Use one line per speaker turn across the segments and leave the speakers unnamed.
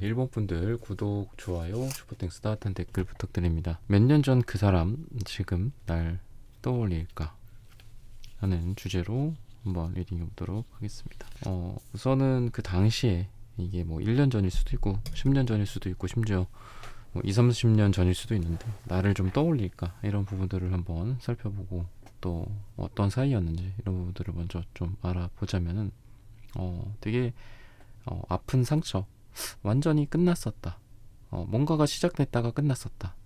일본 분들 구독, 좋아요, 슈퍼땡스 따뜻한 댓글 부탁드립니다. 몇 년 전 그 사람 지금 날 떠올릴까 하는 주제로 한번 리딩해 보도록 하겠습니다. 우선은 그 당시에 이게 뭐 1년 전일 수도 있고 10년 전일 수도 있고 심지어 뭐 20, 30년 전일 수도 있는데 나를 좀 떠올릴까 이런 부분들을 한번 살펴보고 또 어떤 사이였는지 이런 부분들을 먼저 좀 알아보자면은 되게 아픈 상처 완전히 끝났었다. 뭔가가 시작됐다가 끝났었다.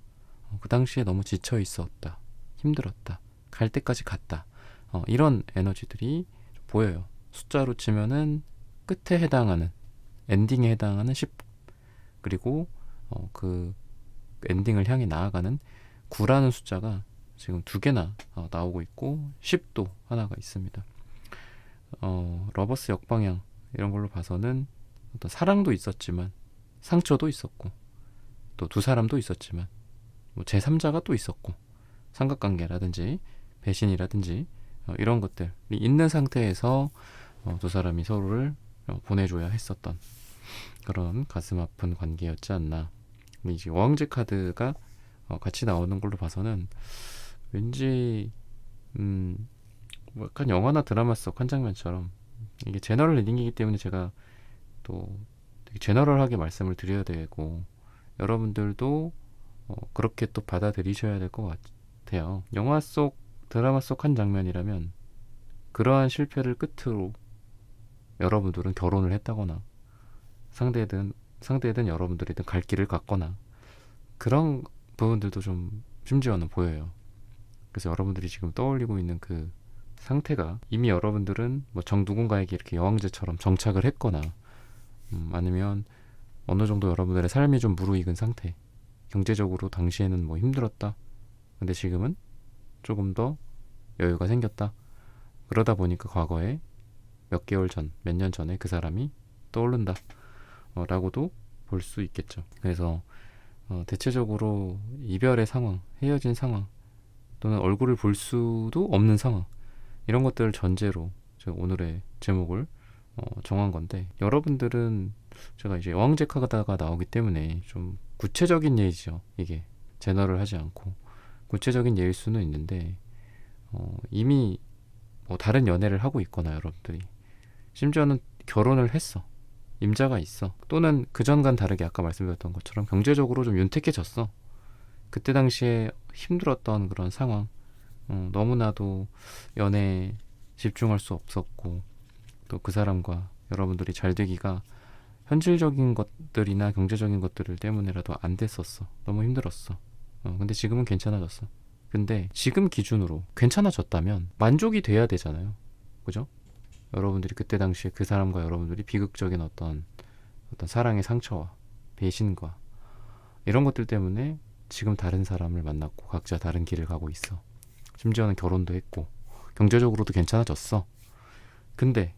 그 당시에 너무 지쳐 있었다. 힘들었다. 갈 때까지 갔다. 이런 에너지들이 보여요. 숫자로 치면은 끝에 해당하는 엔딩에 해당하는 10 그리고 그 엔딩을 향해 나아가는 9라는 숫자가 지금 두 개나 나오고 있고 10도 하나가 있습니다. 러버스 역방향 이런 걸로 봐서는 어떤 사랑도 있었지만 상처도 있었고 또 두 사람도 있었지만 뭐 제3자가 또 있었고 삼각관계라든지 배신이라든지 이런 것들이 있는 상태에서 두 사람이 서로를 보내줘야 했었던 그런 가슴 아픈 관계였지 않나. 이제 어황제 카드가 같이 나오는 걸로 봐서는 왠지 뭐 약간 영화나 드라마 속 한 장면처럼 이게 제너럴 리딩이기 때문에 제가 또 되게 제너럴하게 말씀을 드려야 되고 여러분들도 그렇게 또 받아들이셔야 될 것 같아요. 영화 속 드라마 속 한 장면이라면 그러한 실패를 끝으로 여러분들은 결혼을 했다거나 상대든 여러분들이든 갈 길을 갔거나 그런 부분들도 좀 심지어는 보여요. 그래서 여러분들이 지금 떠올리고 있는 그 상태가 이미 여러분들은 뭐 누군가에게 이렇게 여왕제처럼 정착을 했거나 아니면 어느 정도 여러분들의 삶이 좀 무르익은 상태, 경제적으로 당시에는 뭐 힘들었다, 근데 지금은 조금 더 여유가 생겼다, 그러다 보니까 과거에 몇 개월 전, 몇 년 전에 그 사람이 떠오른다 라고도 볼 수 있겠죠. 그래서 대체적으로 이별의 상황, 헤어진 상황 또는 얼굴을 볼 수도 없는 상황, 이런 것들을 전제로 제가 오늘의 제목을 정한 건데, 여러분들은 제가 이제 여왕제 카드가 나오기 때문에 좀 구체적인 예이죠. 이게 제너럴 하지 않고 구체적인 예일 수는 있는데 이미 뭐 다른 연애를 하고 있거나 여러분들이 심지어는 결혼을 했어, 임자가 있어, 또는 그전과는 다르게 아까 말씀드렸던 것처럼 경제적으로 좀 윤택해졌어. 그때 당시에 힘들었던 그런 상황, 너무나도 연애에 집중할 수 없었고 또 그 사람과 여러분들이 잘 되기가 현실적인 것들이나 경제적인 것들을 때문에라도 안 됐었어. 너무 힘들었어. 근데 지금은 괜찮아졌어. 근데 지금 기준으로 괜찮아졌다면 만족이 돼야 되잖아요. 그죠? 여러분들이 그때 당시에 그 사람과 여러분들이 비극적인 어떤 사랑의 상처와 배신과 이런 것들 때문에 지금 다른 사람을 만났고 각자 다른 길을 가고 있어. 심지어는 결혼도 했고 경제적으로도 괜찮아졌어. 근데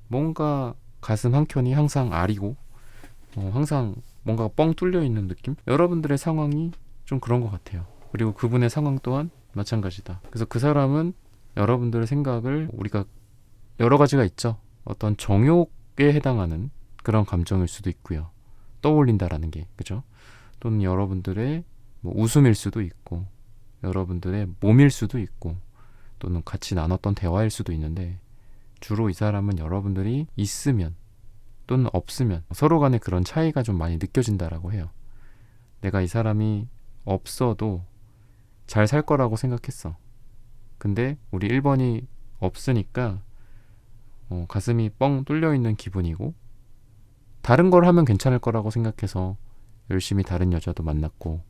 뭔가 가슴 한켠이 항상 아리고 항상 뭔가 뻥 뚫려 있는 느낌? 여러분들의 상황이 좀 그런 것 같아요. 그리고 그분의 상황 또한 마찬가지다. 그래서 그 사람은 여러분들의 생각을, 우리가 여러 가지가 있죠. 어떤 정욕에 해당하는 그런 감정일 수도 있고요. 떠올린다라는 게, 그죠? 또는 여러분들의 뭐 웃음일 수도 있고 여러분들의 몸일 수도 있고 또는 같이 나눴던 대화일 수도 있는데, 주로 이 사람은 여러분들이 있으면 또는 없으면 서로 간에 그런 차이가 좀 많이 느껴진다라고 해요. 내가 이 사람이 없어도 잘 살 거라고 생각했어. 근데 우리 1번이 없으니까 가슴이 뻥 뚫려 있는 기분이고, 다른 걸 하면 괜찮을 거라고 생각해서 열심히 다른 여자도 만났고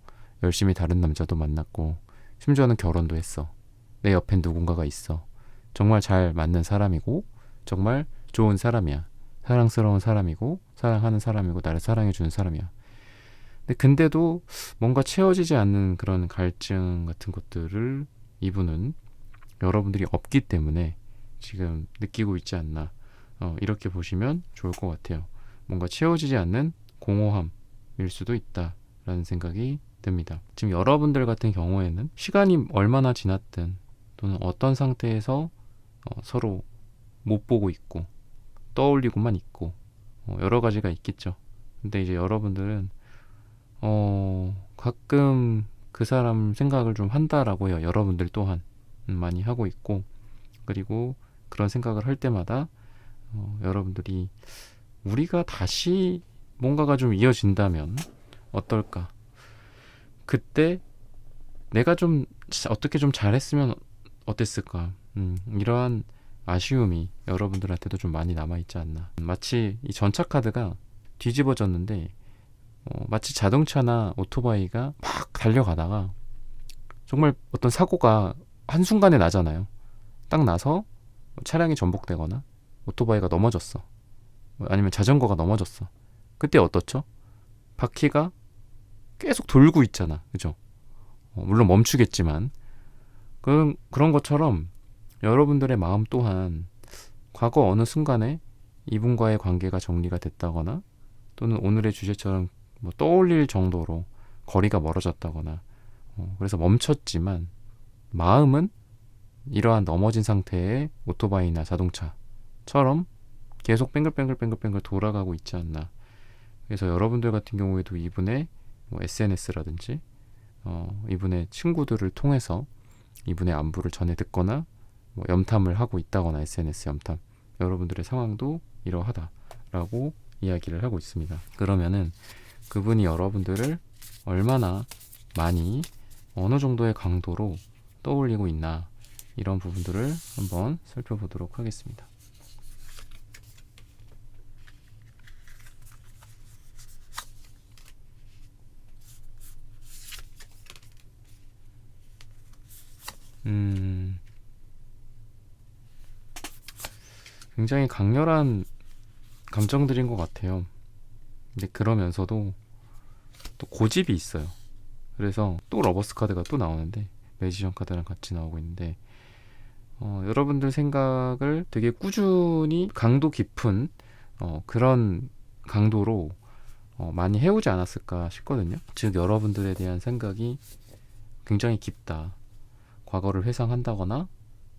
열심히 다른 남자도 만났고 심지어는 결혼도 했어. 내 옆엔 누군가가 있어. 정말 잘 맞는 사람이고 정말 좋은 사람이야. 사랑스러운 사람이고 사랑하는 사람이고 나를 사랑해주는 사람이야. 근데도 뭔가 채워지지 않는 그런 갈증 같은 것들을 이분은 여러분들이 없기 때문에 지금 느끼고 있지 않나, 이렇게 보시면 좋을 것 같아요. 뭔가 채워지지 않는 공허함일 수도 있다라는 생각이 듭니다. 지금 여러분들 같은 경우에는 시간이 얼마나 지났든 또는 어떤 상태에서 서로 못 보고 있고 떠올리고만 있고 여러 가지가 있겠죠. 근데 이제 여러분들은 가끔 그 사람 생각을 좀 한다라고 해요. 여러분들 또한 많이 하고 있고, 그리고 그런 생각을 할 때마다 여러분들이 우리가 다시 뭔가가 좀 이어진다면 어떨까? 그때 내가 좀 어떻게 좀 잘했으면 어땠을까? 이러한 아쉬움이 여러분들한테도 좀 많이 남아있지 않나. 마치 이 전차 카드가 뒤집어졌는데 마치 자동차나 오토바이가 막 달려가다가 정말 어떤 사고가 한순간에 나잖아요. 딱 나서 차량이 전복되거나 오토바이가 넘어졌어. 아니면 자전거가 넘어졌어. 그때 어떻죠? 바퀴가 계속 돌고 있잖아. 그죠? 물론 멈추겠지만 그런 것처럼 여러분들의 마음 또한 과거 어느 순간에 이분과의 관계가 정리가 됐다거나 또는 오늘의 주제처럼 뭐 떠올릴 정도로 거리가 멀어졌다거나 그래서 멈췄지만 마음은 이러한 넘어진 상태의 오토바이나 자동차처럼 계속 뱅글뱅글 돌아가고 있지 않나. 그래서 여러분들 같은 경우에도 이분의 뭐 SNS라든지 이분의 친구들을 통해서 이분의 안부를 전해 듣거나 뭐 염탐을 하고 있다거나 SNS 염탐, 여러분들의 상황도 이러하다라고 이야기를 하고 있습니다. 그러면은 그분이 여러분들을 얼마나 많이 어느 정도의 강도로 떠올리고 있나, 이런 부분들을 한번 살펴보도록 하겠습니다. 굉장히 강렬한 감정들인 것 같아요. 근데 그러면서도 또 고집이 있어요. 그래서 또 러버스 카드가 또 나오는데, 매지션 카드랑 같이 나오고 있는데 여러분들 생각을 되게 꾸준히 강도 깊은 그런 강도로 많이 해오지 않았을까 싶거든요. 즉 여러분들에 대한 생각이 굉장히 깊다. 과거를 회상한다거나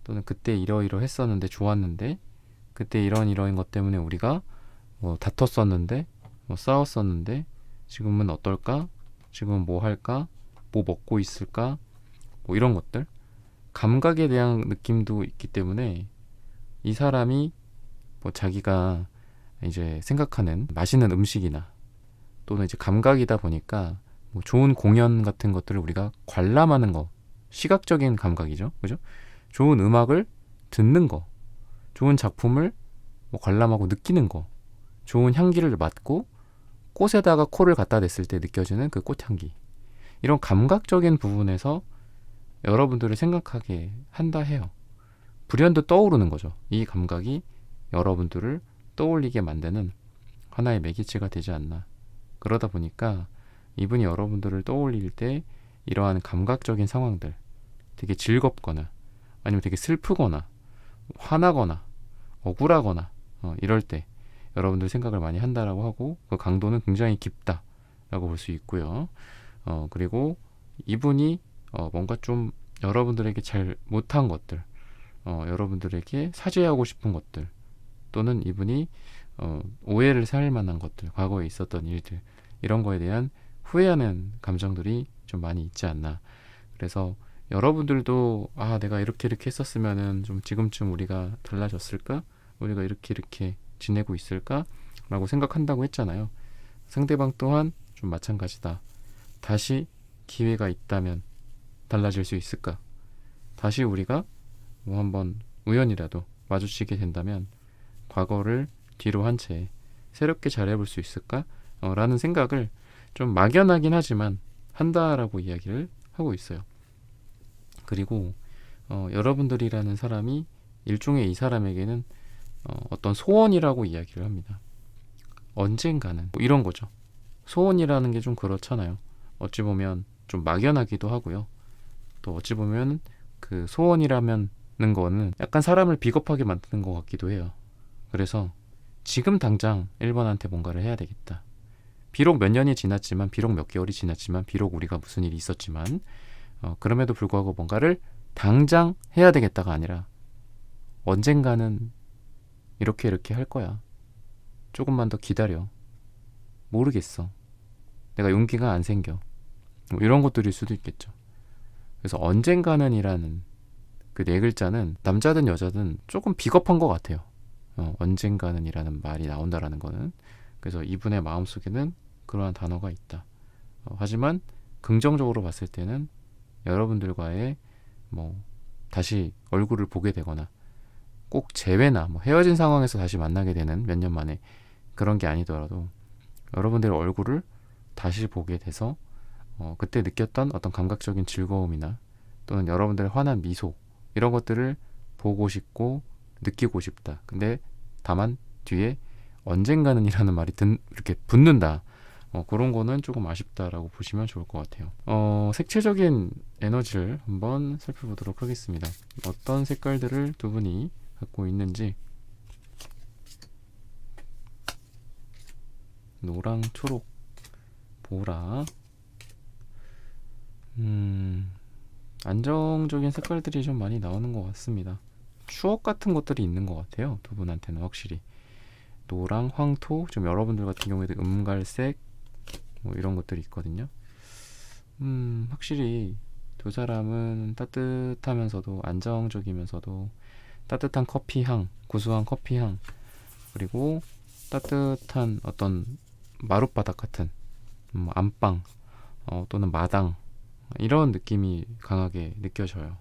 또는 그때 이러이러했었는데 좋았는데 그때 이런 것 때문에 우리가 뭐 다퉜었는데 뭐 싸웠었는데 지금은 어떨까? 지금은 뭐 할까? 뭐 먹고 있을까? 뭐 이런 것들, 감각에 대한 느낌도 있기 때문에 이 사람이 뭐 자기가 이제 생각하는 맛있는 음식이나 또는 이제 감각이다 보니까 뭐 좋은 공연 같은 것들을 우리가 관람하는 거, 시각적인 감각이죠. 그죠? 좋은 음악을 듣는 거, 좋은 작품을 뭐 관람하고 느끼는 거, 좋은 향기를 맡고 꽃에다가 코를 갖다 댔을 때 느껴지는 그 꽃향기, 이런 감각적인 부분에서 여러분들을 생각하게 한다 해요. 불현듯 떠오르는 거죠. 이 감각이 여러분들을 떠올리게 만드는 하나의 매개체가 되지 않나. 그러다 보니까 이분이 여러분들을 떠올릴 때 이러한 감각적인 상황들, 되게 즐겁거나 아니면 되게 슬프거나 화나거나 억울하거나 이럴 때 여러분들 생각을 많이 한다라고 하고, 그 강도는 굉장히 깊다라고 볼 수 있고요. 그리고 이분이 뭔가 좀 여러분들에게 잘 못한 것들, 여러분들에게 사죄하고 싶은 것들, 또는 이분이 오해를 살 만한 것들, 과거에 있었던 일들, 이런 거에 대한 후회하는 감정들이 좀 많이 있지 않나. 그래서 여러분들도 내가 이렇게 했었으면은 좀 지금쯤 우리가 달라졌을까? 우리가 이렇게 지내고 있을까? 라고 생각한다고 했잖아요. 상대방 또한 좀 마찬가지다. 다시 기회가 있다면 달라질 수 있을까? 다시 우리가 뭐 한번 우연이라도 마주치게 된다면 과거를 뒤로 한 채 새롭게 잘해볼 수 있을까? 라는 생각을 좀 막연하긴 하지만 한다라고 이야기를 하고 있어요. 그리고 여러분들이라는 사람이 일종의 이 사람에게는 어떤 소원이라고 이야기를 합니다. 언젠가는 뭐 이런 거죠. 소원이라는 게 좀 그렇잖아요. 어찌 보면 좀 막연하기도 하고요. 또 어찌 보면 그 소원이라는 거는 약간 사람을 비겁하게 만드는 것 같기도 해요. 그래서 지금 당장 1번한테 뭔가를 해야 되겠다. 비록 몇 년이 지났지만, 비록 몇 개월이 지났지만, 비록 우리가 무슨 일이 있었지만 그럼에도 불구하고 뭔가를 당장 해야 되겠다가 아니라 언젠가는 이렇게 할 거야. 조금만 더 기다려. 모르겠어. 내가 용기가 안 생겨. 뭐 이런 것들일 수도 있겠죠. 그래서 언젠가는 이라는 그 네 글자는 남자든 여자든 조금 비겁한 것 같아요. 언젠가는 이라는 말이 나온다라는 거는. 그래서 이분의 마음속에는 그러한 단어가 있다. 하지만 긍정적으로 봤을 때는 여러분들과의 뭐 다시 얼굴을 보게 되거나 꼭 재회나 뭐 헤어진 상황에서 다시 만나게 되는 몇 년 만에 그런 게 아니더라도 여러분들의 얼굴을 다시 보게 돼서 그때 느꼈던 어떤 감각적인 즐거움이나 또는 여러분들의 환한 미소 이런 것들을 보고 싶고 느끼고 싶다. 근데 다만 뒤에 언젠가는 이라는 말이 이렇게 붙는다. 그런 거는 조금 아쉽다라고 보시면 좋을 것 같아요. 색채적인 에너지를 한번 살펴보도록 하겠습니다. 어떤 색깔들을 두 분이 갖고 있는지. 노랑, 초록, 보라. 안정적인 색깔들이 좀 많이 나오는 것 같습니다. 추억 같은 것들이 있는 것 같아요. 두 분한테는 확실히. 노랑, 황토, 좀 여러분들 같은 경우에도 음갈색 뭐 이런 것들이 있거든요. 확실히 두 사람은 따뜻하면서도 안정적이면서도 따뜻한 커피향, 구수한 커피향, 그리고 따뜻한 어떤 마룻바닥 같은 안방 또는 마당 이런 느낌이 강하게 느껴져요.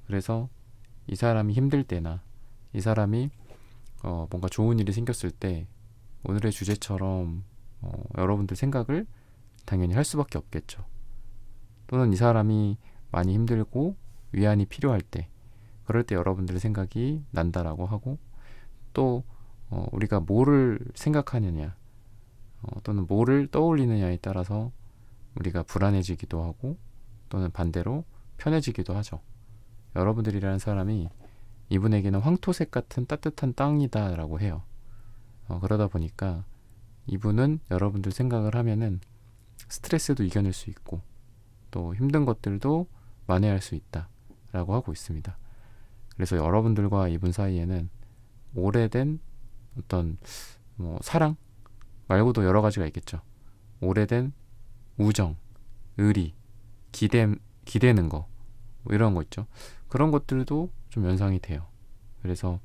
그래서 이 사람이 힘들 때나 이 사람이 뭔가 좋은 일이 생겼을 때 오늘의 주제처럼 여러분들 생각을 당연히 할 수밖에 없겠죠. 또는 이 사람이 많이 힘들고 위안이 필요할 때 그럴 때 여러분들의 생각이 난다라고 하고 또 우리가 뭐를 생각하느냐 또는 뭐를 떠올리느냐에 따라서 우리가 불안해지기도 하고 또는 반대로 편해지기도 하죠. 여러분들이라는 사람이 이분에게는 황토색 같은 따뜻한 땅이다 라고 해요. 그러다 보니까 이분은 여러분들 생각을 하면은 스트레스도 이겨낼 수 있고 또 힘든 것들도 만회할 수 있다 라고 하고 있습니다. 그래서 여러분들과 이분 사이에는 오래된 어떤 사랑 말고도 여러 가지가 있겠죠. 오래된 우정, 의리, 기대는 거 뭐 이런 거 있죠. 그런 것들도 좀 연상이 돼요. 그래서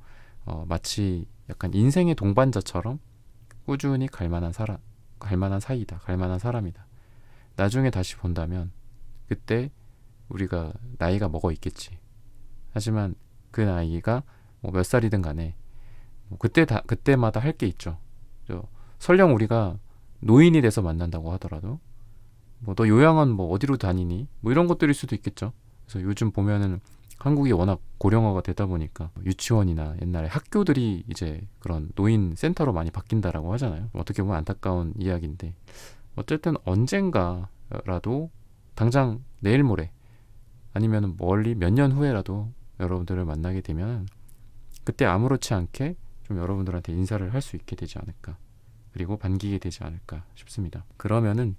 마치 약간 인생의 동반자처럼 꾸준히 갈만한 사이다, 갈만한 사람이다. 나중에 다시 본다면 그때 우리가 나이가 먹어 있겠지. 하지만 그 나이가 몇 살이든 간에 그때마다 할 게 있죠. 설령 우리가 노인이 돼서 만난다고 하더라도 너 요양원 어디로 다니니? 이런 것들일 수도 있겠죠. 그래서 요즘 보면은 한국이 워낙 고령화가 되다 보니까 유치원이나 옛날에 학교들이 이제 그런 노인 센터로 많이 바뀐다라고 하잖아요. 어떻게 보면 안타까운 이야기인데 어쨌든 언젠가라도 당장 내일 모레 아니면 멀리 몇 년 후에라도 여러분들을 만나게 되면 그때 아무렇지 않게 좀 여러분들한테 인사를 할 수 있게 되지 않을까, 그리고 반기게 되지 않을까 싶습니다. 그러면은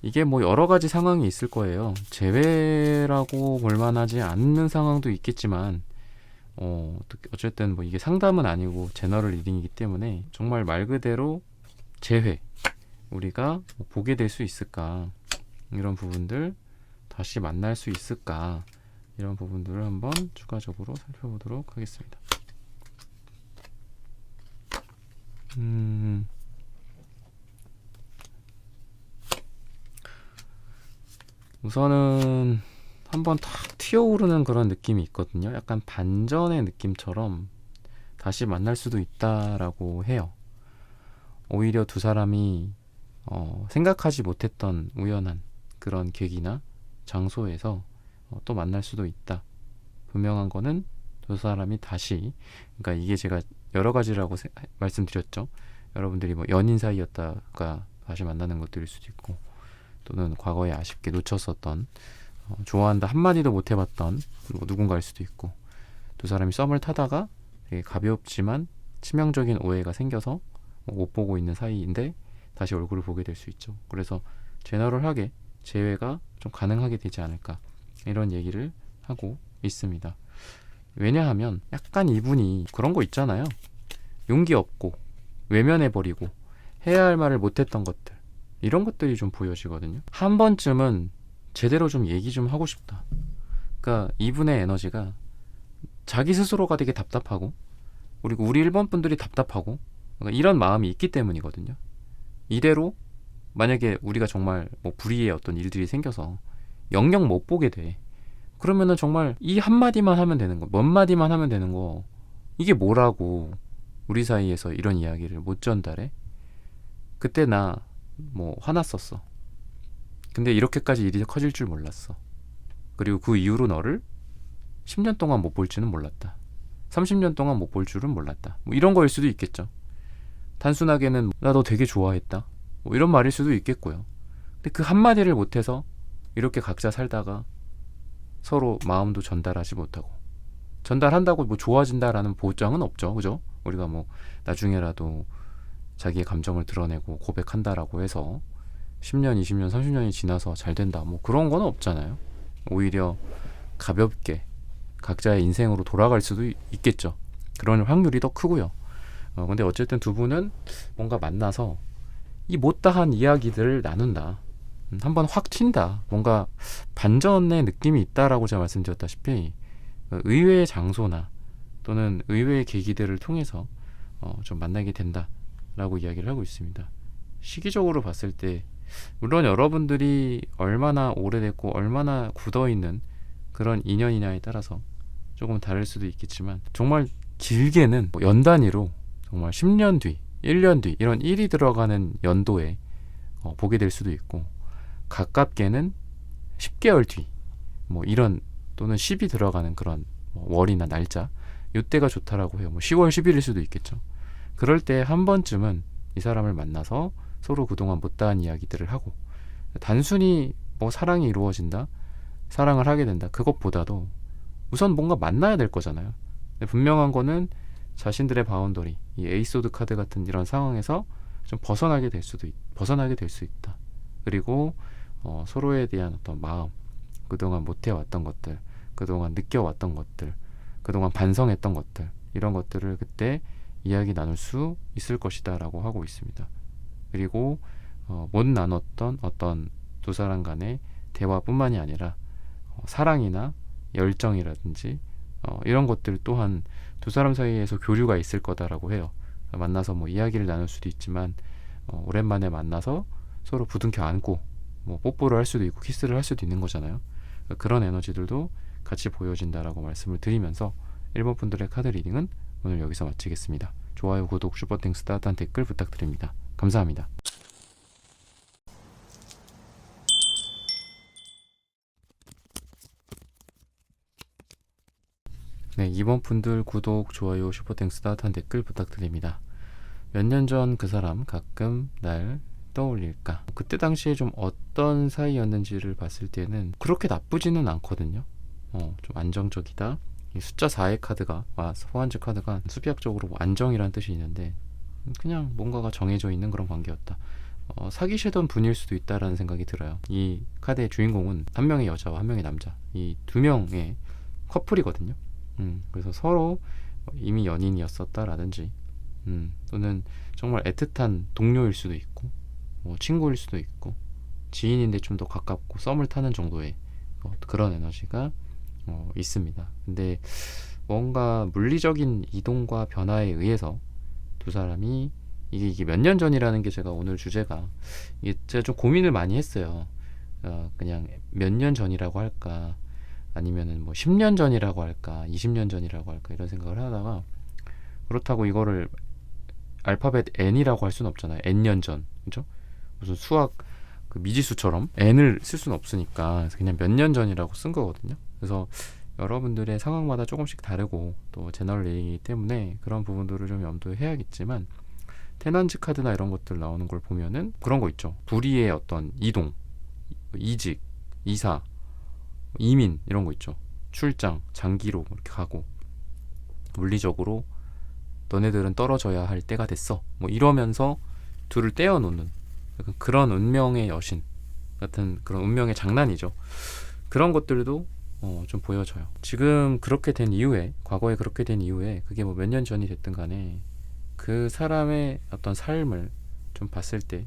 이게 여러 가지 상황이 있을 거예요. 재회라고 볼만하지 않는 상황도 있겠지만 어쨌든 이게 상담은 아니고 제너럴 리딩이기 때문에 정말 말 그대로 재회, 우리가 보게 될 수 있을까, 이런 부분들 다시 만날 수 있을까, 이런 부분들을 한번 추가적으로 살펴보도록 하겠습니다. 우선은 한번 탁 튀어오르는 그런 느낌이 있거든요. 약간 반전의 느낌처럼 다시 만날 수도 있다라고 해요. 오히려 두 사람이 생각하지 못했던 우연한 그런 계기나 장소에서 또 만날 수도 있다. 분명한 거는 두 사람이 다시, 그러니까 이게 제가 여러 가지라고 말씀드렸죠. 여러분들이 연인 사이였다가 다시 만나는 것들일 수도 있고, 또는 과거에 아쉽게 놓쳤었던 좋아한다 한마디도 못 해봤던 누군가일 수도 있고, 두 사람이 썸을 타다가 되게 가볍지만 치명적인 오해가 생겨서 못 보고 있는 사이인데 다시 얼굴을 보게 될 수 있죠. 그래서 제너럴하게 재회가 좀 가능하게 되지 않을까, 이런 얘기를 하고 있습니다. 왜냐하면 약간 이분이 그런 거 있잖아요. 용기 없고 외면해버리고 해야 할 말을 못했던 것들, 이런 것들이 좀 보여지거든요. 한 번쯤은 제대로 좀 얘기 좀 하고 싶다. 그러니까 이분의 에너지가 자기 스스로가 되게 답답하고, 그리고 우리 일본 분들이 답답하고, 그러니까 이런 마음이 있기 때문이거든요. 이대로 만약에 우리가 정말 뭐 불의의 어떤 일들이 생겨서 영영 못 보게 돼. 그러면은 정말 이 한마디만 하면 되는 거, 몇 마디만 하면 되는 거, 이게 뭐라고 우리 사이에서 이런 이야기를 못 전달해? 그때 나 뭐 화났었어. 근데 이렇게까지 일이 커질 줄 몰랐어. 그리고 그 이후로 너를 10년 동안 못 볼지는 몰랐다. 30년 동안 못 볼 줄은 몰랐다. 뭐 이런 거일 수도 있겠죠. 단순하게는 나 너 되게 좋아했다. 뭐 이런 말일 수도 있겠고요. 근데 그 한마디를 못해서 이렇게 각자 살다가 서로 마음도 전달하지 못하고, 전달한다고 뭐 좋아진다라는 보장은 없죠. 그죠? 우리가 뭐 나중에라도 자기의 감정을 드러내고 고백한다라고 해서 10년, 20년, 30년이 지나서 잘 된다. 뭐 그런 건 없잖아요. 오히려 가볍게 각자의 인생으로 돌아갈 수도 있겠죠. 그런 확률이 더 크고요. 근데 어쨌든 두 분은 뭔가 만나서 이 못다한 이야기들을 나눈다. 한번 확 튄다. 뭔가 반전의 느낌이 있다라고 제가 말씀드렸다시피 의외의 장소나 또는 의외의 계기들을 통해서 좀 만나게 된다라고 이야기를 하고 있습니다. 시기적으로 봤을 때 물론 여러분들이 얼마나 오래됐고 얼마나 굳어있는 그런 인연이냐에 따라서 조금 다를 수도 있겠지만, 정말 길게는 뭐 연 단위로 정말 10년 뒤, 1년 뒤 이런 1이 들어가는 연도에 보게 될 수도 있고, 가깝게는 10개월 뒤 뭐 이런, 또는 10이 들어가는 그런 뭐 월이나 날짜, 이때가 좋다라고 해요. 뭐 10월 10일일 수도 있겠죠. 그럴 때 한 번쯤은 이 사람을 만나서 서로 그동안 못다한 이야기들을 하고, 단순히 뭐 사랑이 이루어진다, 사랑을 하게 된다, 그것보다도 우선 뭔가 만나야 될 거잖아요. 근데 분명한 거는 자신들의 바운더리, 이 에이소드 카드 같은 이런 상황에서 좀 벗어나게 될 수 있다. 그리고 서로에 대한 어떤 마음, 그동안 못해왔던 것들, 그동안 느껴왔던 것들, 그동안 반성했던 것들, 이런 것들을 그때 이야기 나눌 수 있을 것이다 라고 하고 있습니다. 그리고 못 나눴던 어떤 두 사람 간의 대화뿐만이 아니라 사랑이나 열정이라든지 이런 것들 또한 두 사람 사이에서 교류가 있을 거다라고 해요. 만나서 뭐 이야기를 나눌 수도 있지만 오랜만에 만나서 서로 부둥켜 안고 뭐 뽀뽀를 할 수도 있고 키스를 할 수도 있는 거잖아요. 그런 에너지들도 같이 보여진다라고 말씀을 드리면서 1번 분들의 카드 리딩은 오늘 여기서 마치겠습니다. 좋아요, 구독, 슈퍼땡스, 따뜻한 댓글 부탁드립니다. 감사합니다. 네, 2번 분들 구독, 좋아요, 슈퍼땡스, 따뜻한 댓글 부탁드립니다. 몇 년 전 그 사람 가끔 날 떠올릴까? 그때 당시에 좀 어떤 사이였는지를 봤을 때는 그렇게 나쁘지는 않거든요. 좀 안정적이다. 이 숫자 4의 카드가, 소환즈 카드가 수비학적으로 뭐 안정이라는 뜻이 있는데, 그냥 뭔가가 정해져 있는 그런 관계였다. 사귀시던 분일 수도 있다라는 생각이 들어요. 이 카드의 주인공은 한 명의 여자와 한 명의 남자, 이 두 명의 커플이거든요. 그래서 서로 이미 연인이었었다라든지, 또는 정말 애틋한 동료일 수도 있고, 친구일 수도 있고, 지인인데 좀 더 가깝고 썸을 타는 정도의 그런 에너지가 있습니다. 근데 뭔가 물리적인 이동과 변화에 의해서 두 사람이 이게 몇 년 전이라는 게, 제가 오늘 주제가 이게 제가 좀 고민을 많이 했어요. 그냥 몇 년 전이라고 할까, 아니면은 뭐 10년 전이라고 할까, 20년 전이라고 할까, 이런 생각을 하다가, 그렇다고 이거를 알파벳 N이라고 할 수는 없잖아요. N년 전, 그죠? 무슨 수학 그 미지수처럼 N을 쓸 수는 없으니까 그냥 몇 년 전이라고 쓴 거거든요. 그래서 여러분들의 상황마다 조금씩 다르고 또 제너럴이기 때문에 그런 부분들을 좀 염두에 해야겠지만, 테넌즈 카드나 이런 것들 나오는 걸 보면은 그런 거 있죠. 불의의 어떤 이동, 이직, 이사, 이민, 이런 거 있죠. 출장, 장기로 이렇게 가고, 물리적으로 너네들은 떨어져야 할 때가 됐어, 뭐 이러면서 둘을 떼어놓는 약간 그런 운명의 여신 같은 그런 운명의 장난이죠. 그런 것들도 좀 보여져요. 지금 그렇게 된 이후에, 과거에 그렇게 된 이후에, 그게 뭐 몇 년 전이 됐든 간에 그 사람의 어떤 삶을 좀 좀 봤을 때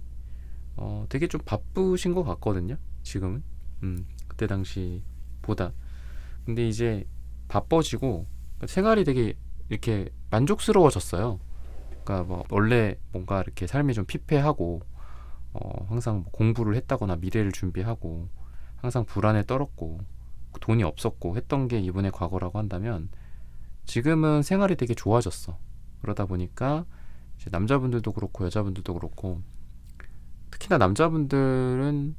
되게 좀 바쁘신 것 같거든요. 지금은 그때 당시보다. 근데 이제 바빠지고 생활이 되게 이렇게 만족스러워졌어요. 그러니까 뭐 원래 뭔가 이렇게 삶이 좀 피폐하고 항상 뭐 공부를 했다거나 미래를 준비하고 항상 불안에 떨었고 돈이 없었고 했던 게 이분의 과거라고 한다면 지금은 생활이 되게 좋아졌어. 그러다 보니까 이제 남자분들도 그렇고 여자분들도 그렇고 특히나 남자분들은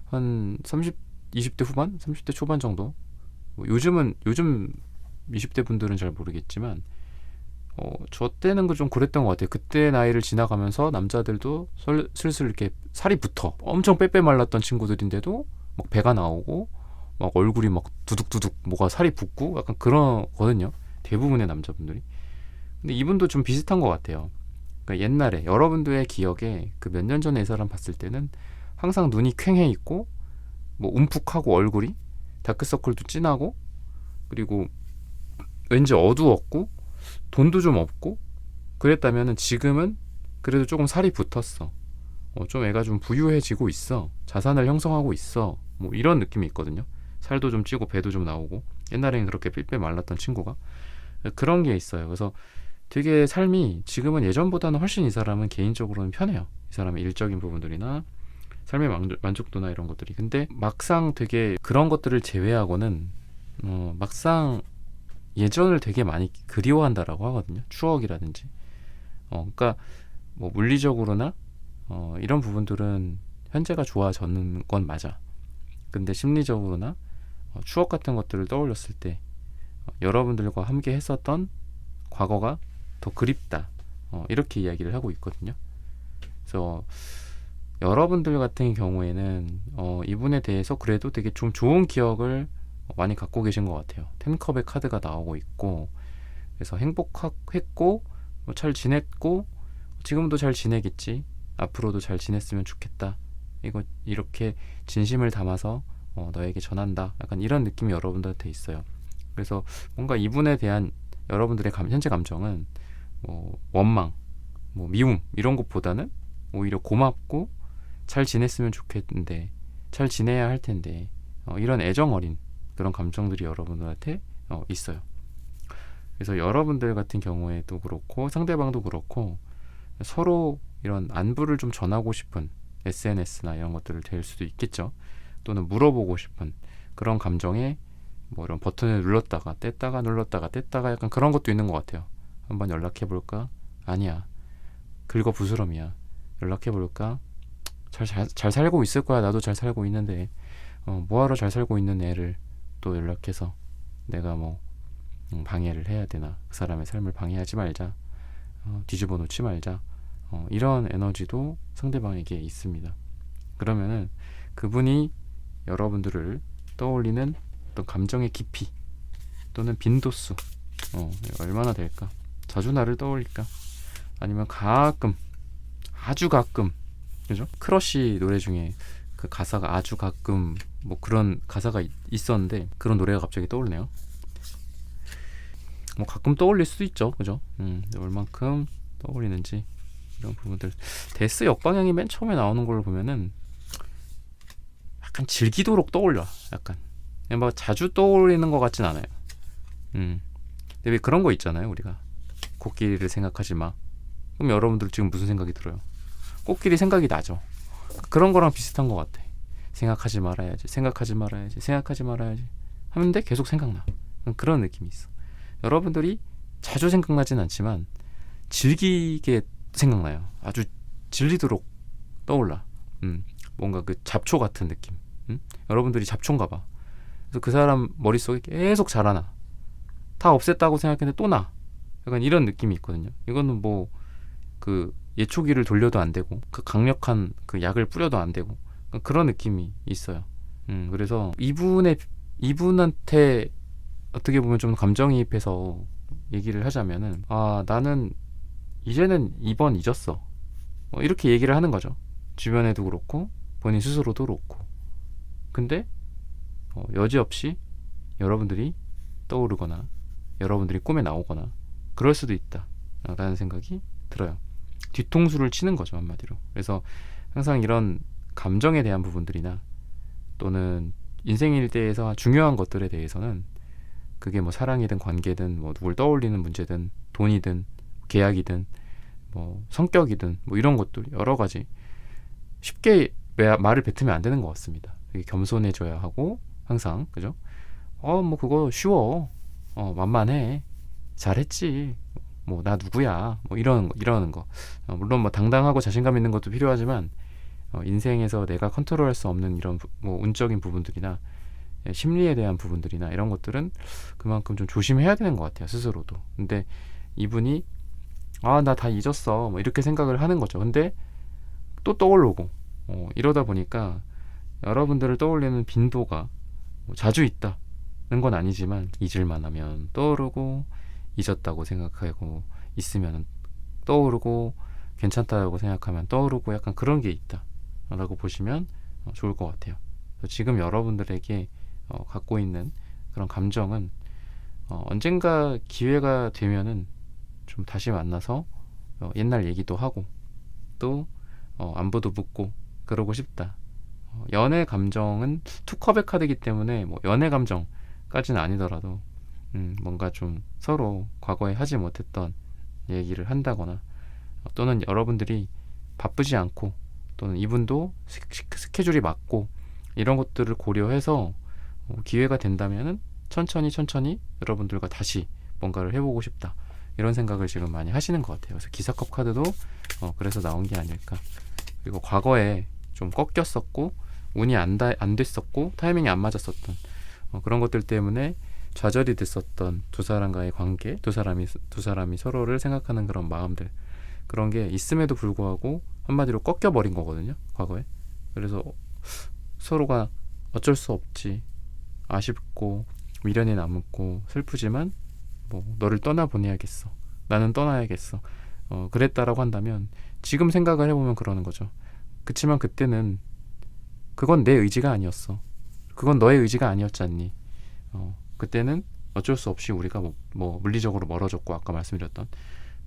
한 20대 후반, 30대 초반 정도. 뭐 요즘 20대 분들은 잘 모르겠지만 저 때는 좀 그랬던 것 같아요. 그때 나이를 지나가면서 남자들도 슬슬 이렇게 살이 붙어. 엄청 빼빼 말랐던 친구들인데도 막 배가 나오고 막 얼굴이 막 두둑두둑 뭐가 살이 붙고 약간 그러거든요. 대부분의 남자분들이. 근데 이분도 좀 비슷한 것 같아요. 그러니까 옛날에 여러분들의 기억에 그 몇 년 전에 이 사람 봤을 때는 항상 눈이 퀭해 있고 뭐 움푹하고 얼굴이 다크서클도 진하고 그리고 왠지 어두웠고 돈도 좀 없고 그랬다면은 지금은 그래도 조금 살이 붙었어. 좀 애가 좀 부유해지고 있어. 자산을 형성하고 있어. 뭐 이런 느낌이 있거든요. 살도 좀 찌고 배도 좀 나오고 옛날에는 그렇게 삐빼 말랐던 친구가 그런 게 있어요. 그래서 되게 삶이 지금은 예전보다는 훨씬 이 사람은 개인적으로는 편해요. 이 사람의 일적인 부분들이나 삶의 만족도나 이런 것들이. 근데 막상 되게 그런 것들을 제외하고는 막상 예전을 되게 많이 그리워한다라고 하거든요. 추억이라든지. 그러니까 뭐 물리적으로나 이런 부분들은 현재가 좋아졌는 건 맞아. 근데 심리적으로나 추억 같은 것들을 떠올렸을 때 여러분들과 함께 했었던 과거가 더 그립다. 이렇게 이야기를 하고 있거든요. 그래서 여러분들 같은 경우에는 이분에 대해서 그래도 되게 좀 좋은 기억을 많이 갖고 계신 것 같아요. 10컵의 카드가 나오고 있고 그래서 행복했고 잘 지냈고 지금도 잘 지내겠지. 앞으로도 잘 지냈으면 좋겠다. 이거 이렇게 진심을 담아서 너에게 전한다. 약간 이런 느낌이 여러분들한테 있어요. 그래서 뭔가 이분에 대한 여러분들의 현재 감정은 뭐 원망, 뭐 미움 이런 것보다는 오히려 고맙고 잘 지냈으면 좋겠는데 잘 지내야 할 텐데 이런 애정 어린 그런 감정들이 여러분들한테 있어요. 그래서 여러분들 같은 경우에도 그렇고 상대방도 그렇고 서로 이런 안부를 좀 전하고 싶은 SNS나 이런 것들을 될 수도 있겠죠. 또는 물어보고 싶은 그런 감정에 뭐 이런 버튼을 눌렀다가 뗐다가 눌렀다가 뗐다가 약간 그런 것도 있는 것 같아요. 한번 연락해볼까? 아니야. 긁어 부스럼이야. 연락해볼까? 잘 살고 있을 거야. 나도 잘 살고 있는데 뭐하러 잘 살고 있는 애를 또 연락해서 내가 뭐 방해를 해야 되나. 그 사람의 삶을 방해하지 말자. 뒤집어 놓지 말자. 이런 에너지도 상대방에게 있습니다. 그러면은 그분이 여러분들을 떠올리는 어떤 감정의 깊이 또는 빈도수 얼마나 될까? 자주 나를 떠올릴까? 아니면 가끔 아주 가끔 그죠? 크러쉬 노래 중에 그 가사가 아주 가끔 뭐 그런 가사가 있었는데 그런 노래가 갑자기 떠오르네요. 뭐 가끔 떠올릴 수도 있죠, 그죠? 얼만큼 떠올리는지 이런 부분들. 데스 역방향이 맨 처음에 나오는 걸 보면은 약간 즐기도록 떠올려. 약간 뭐 자주 떠올리는 것 같진 않아요. 근데 왜 그런 거 있잖아요, 우리가 코끼리를 생각하지 마. 그럼 여러분들 지금 무슨 생각이 들어요? 코끼리 생각이 나죠. 그런 거랑 비슷한 것 같아. 생각하지 말아야지, 생각하지 말아야지, 생각하지 말아야지 하는데 계속 생각나. 그런 느낌이 있어. 여러분들이 자주 생각나진 않지만 즐기게 생각나요. 아주 질리도록 떠올라. 뭔가 그 잡초 같은 느낌. 여러분들이 잡초인가 봐. 그래서 그 사람 머릿속에 계속 자라나. 다 없앴다고 생각했는데 또 나. 약간 이런 느낌이 있거든요. 이거는 뭐 그 예초기를 돌려도 안 되고 그 강력한 그 약을 뿌려도 안 되고 그런 느낌이 있어요. 그래서 이분한테 어떻게 보면 좀 감정이입해서 얘기를 하자면은 나는 이제는 2번 잊었어. 이렇게 얘기를 하는 거죠. 주변에도 그렇고 본인 스스로도 그렇고. 근데 여지없이 여러분들이 떠오르거나 여러분들이 꿈에 나오거나 그럴 수도 있다 라는 생각이 들어요. 뒤통수를 치는 거죠, 한마디로. 그래서 항상 이런 감정에 대한 부분들이나 또는 인생 일대에서 중요한 것들에 대해서는 그게 뭐 사랑이든 관계든 뭐 누굴 떠올리는 문제든 돈이든 계약이든 뭐 성격이든 뭐 이런 것들 여러 가지 쉽게 말을 뱉으면 안 되는 것 같습니다. 되게 겸손해져야 하고 항상 그죠? 뭐 그거 쉬워. 만만해. 잘했지. 뭐 나 누구야. 뭐 이러는 거. 물론 뭐 당당하고 자신감 있는 것도 필요하지만 인생에서 내가 컨트롤할 수 없는 이런 뭐 운적인 부분들이나 심리에 대한 부분들이나 이런 것들은 그만큼 좀 조심해야 되는 것 같아요, 스스로도. 근데 이분이 나 다 잊었어 뭐 이렇게 생각을 하는 거죠. 근데 또 떠오르고 이러다 보니까 여러분들을 떠올리는 빈도가 뭐 자주 있다는 건 아니지만 잊을만 하면 떠오르고 잊었다고 생각하고 있으면 떠오르고 괜찮다고 생각하면 떠오르고 약간 그런 게 있다 라고 보시면 좋을 것 같아요. 지금 여러분들에게 갖고 있는 그런 감정은 언젠가 기회가 되면은 좀 다시 만나서 옛날 얘기도 하고 또 안부도 묻고 그러고 싶다. 연애 감정은 투컵의 카드이기 때문에 뭐 연애 감정까지는 아니더라도 뭔가 좀 서로 과거에 하지 못했던 얘기를 한다거나 또는 여러분들이 바쁘지 않고 또는 이분도 스케줄이 맞고 이런 것들을 고려해서 기회가 된다면은 천천히 여러분들과 다시 뭔가를 해보고 싶다 이런 생각을 지금 많이 하시는 것 같아요. 그래서 기사컵 카드도 그래서 나온 게 아닐까. 그리고 과거에 좀 꺾였었고 운이 안 됐었고 타이밍이 안 맞았었던 그런 것들 때문에 좌절이 됐었던 두 사람과의 관계, 두 사람이 서로를 생각하는 그런 마음들, 그런 게 있음에도 불구하고 한마디로 꺾여버린 거거든요, 과거에. 그래서 서로가 어쩔 수 없지, 아쉽고 미련이 남고 슬프지만 뭐 너를 떠나보내야겠어, 나는 떠나야겠어, 그랬다라고 한다면 지금 생각을 해보면 그러는 거죠. 그치만 그때는 그건 내 의지가 아니었어, 그건 너의 의지가 아니었잖니. 그때는 어쩔 수 없이 우리가 뭐 물리적으로 멀어졌고 아까 말씀드렸던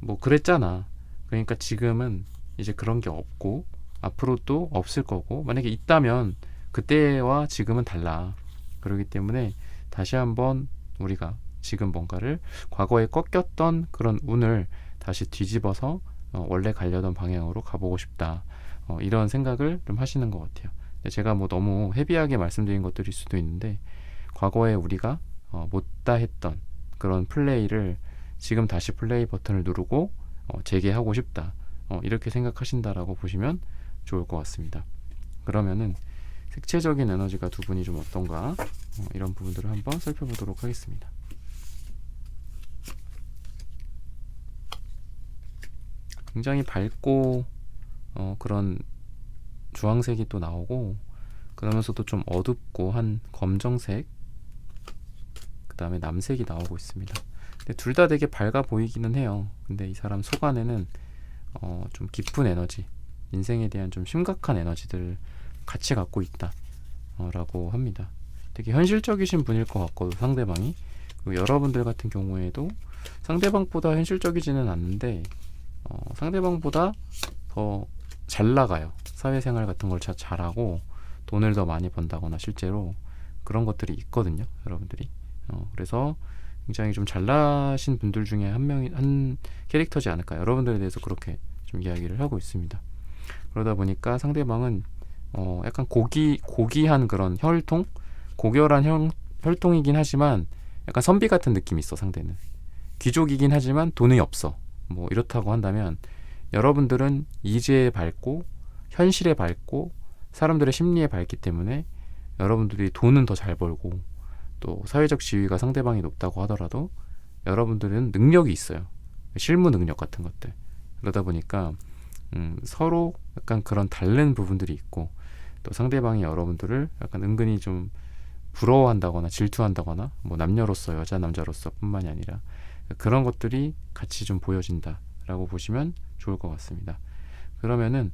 뭐 그랬잖아. 그러니까 지금은 이제 그런 게 없고 앞으로도 없을 거고, 만약에 있다면 그때와 지금은 달라. 그렇기 때문에 다시 한번 우리가 지금 뭔가를 과거에 꺾였던 그런 운을 다시 뒤집어서 원래 가려던 방향으로 가보고 싶다. 이런 생각을 좀 하시는 것 같아요. 제가 뭐 너무 헤비하게 말씀드린 것들일 수도 있는데 과거에 우리가 못다 했던 그런 플레이를 지금 다시 플레이 버튼을 누르고 재개하고 싶다. 이렇게 생각하신다라고 보시면 좋을 것 같습니다. 그러면은 색채적인 에너지가 두 분이 좀 어떤가 이런 부분들을 한번 살펴보도록 하겠습니다. 굉장히 밝고 그런 주황색이 또 나오고 그러면서도 좀 어둡고 한 검정색, 그 다음에 남색이 나오고 있습니다. 근데 둘 다 되게 밝아 보이기는 해요. 근데 이 사람 속 안에는 좀 깊은 에너지, 인생에 대한 좀 심각한 에너지들을 같이 갖고 있다 라고 합니다. 되게 현실적이신 분일 것 같거든요, 상대방이. 그리고 여러분들 같은 경우에도 상대방보다 현실적이지는 않는데 상대방보다 더 잘 나가요. 사회생활 같은 걸 잘하고 돈을 더 많이 번다거나 실제로 그런 것들이 있거든요, 여러분들이. 그래서 굉장히 좀 잘나신 분들 중에 한 캐릭터지 않을까, 여러분들에 대해서 그렇게 좀 이야기를 하고 있습니다. 그러다 보니까 상대방은 약간 고귀한 그런 혈통, 고결한 혈통이긴 하지만 약간 선비 같은 느낌이 있어. 상대는 귀족이긴 하지만 돈이 없어. 뭐 이렇다고 한다면 여러분들은 이지에 밝고 현실에 밝고 사람들의 심리에 밝기 때문에 여러분들이 돈은 더 잘 벌고 또 사회적 지위가 상대방이 높다고 하더라도 여러분들은 능력이 있어요. 실무 능력 같은 것들. 그러다 보니까 서로 약간 그런 다른 부분들이 있고 또 상대방이 여러분들을 약간 은근히 좀 부러워한다거나 질투한다거나 뭐 남녀로서 여자 남자로서 뿐만이 아니라 그런 것들이 같이 좀 보여진다라고 보시면 좋을 것 같습니다. 그러면은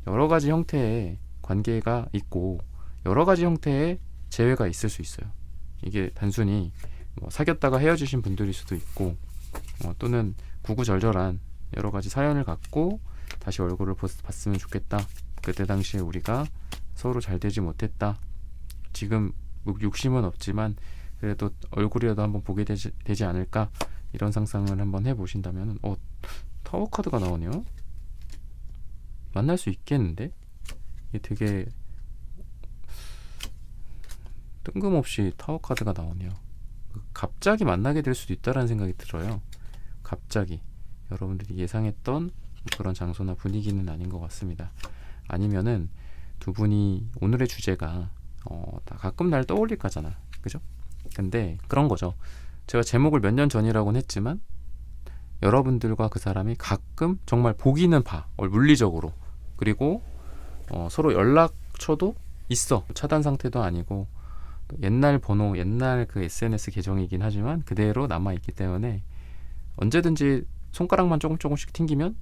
여러 가지 형태의 관계가 있고 여러 가지 형태의 재회가 있을 수 있어요. 이게 단순히 뭐 사귀었다가 헤어지신 분들일 수도 있고 또는 구구절절한 여러 가지 사연을 갖고 다시 얼굴을 봤으면 좋겠다. 그때 당시에 우리가 서로 잘 되지 못했다. 지금 욕심은 없지만 그래도 얼굴이라도 한번 보게 되지 않을까, 이런 상상을 한번 해보신다면 타워 카드가 나오네요. 만날 수 있겠는데? 이게 되게 뜬금없이 타워 카드가 나오네요. 갑자기 만나게 될 수도 있다라는 생각이 들어요. 갑자기 여러분들이 예상했던 그런 장소나 분위기는 아닌 것 같습니다. 아니면은 두 분이 오늘의 주제가 다 가끔 날 떠올릴 거잖아, 그죠? 근데 그런 거죠. 제가 제목을 몇 년 전이라고는 했지만 여러분들과 그 사람이 가끔 정말 보기는 봐, 물리적으로. 그리고 서로 연락처도 있어. 차단 상태도 아니고 옛날 번호, 옛날 그 SNS 계정이긴 하지만 그대로 남아있기 때문에 언제든지 손가락만 조금씩 튕기면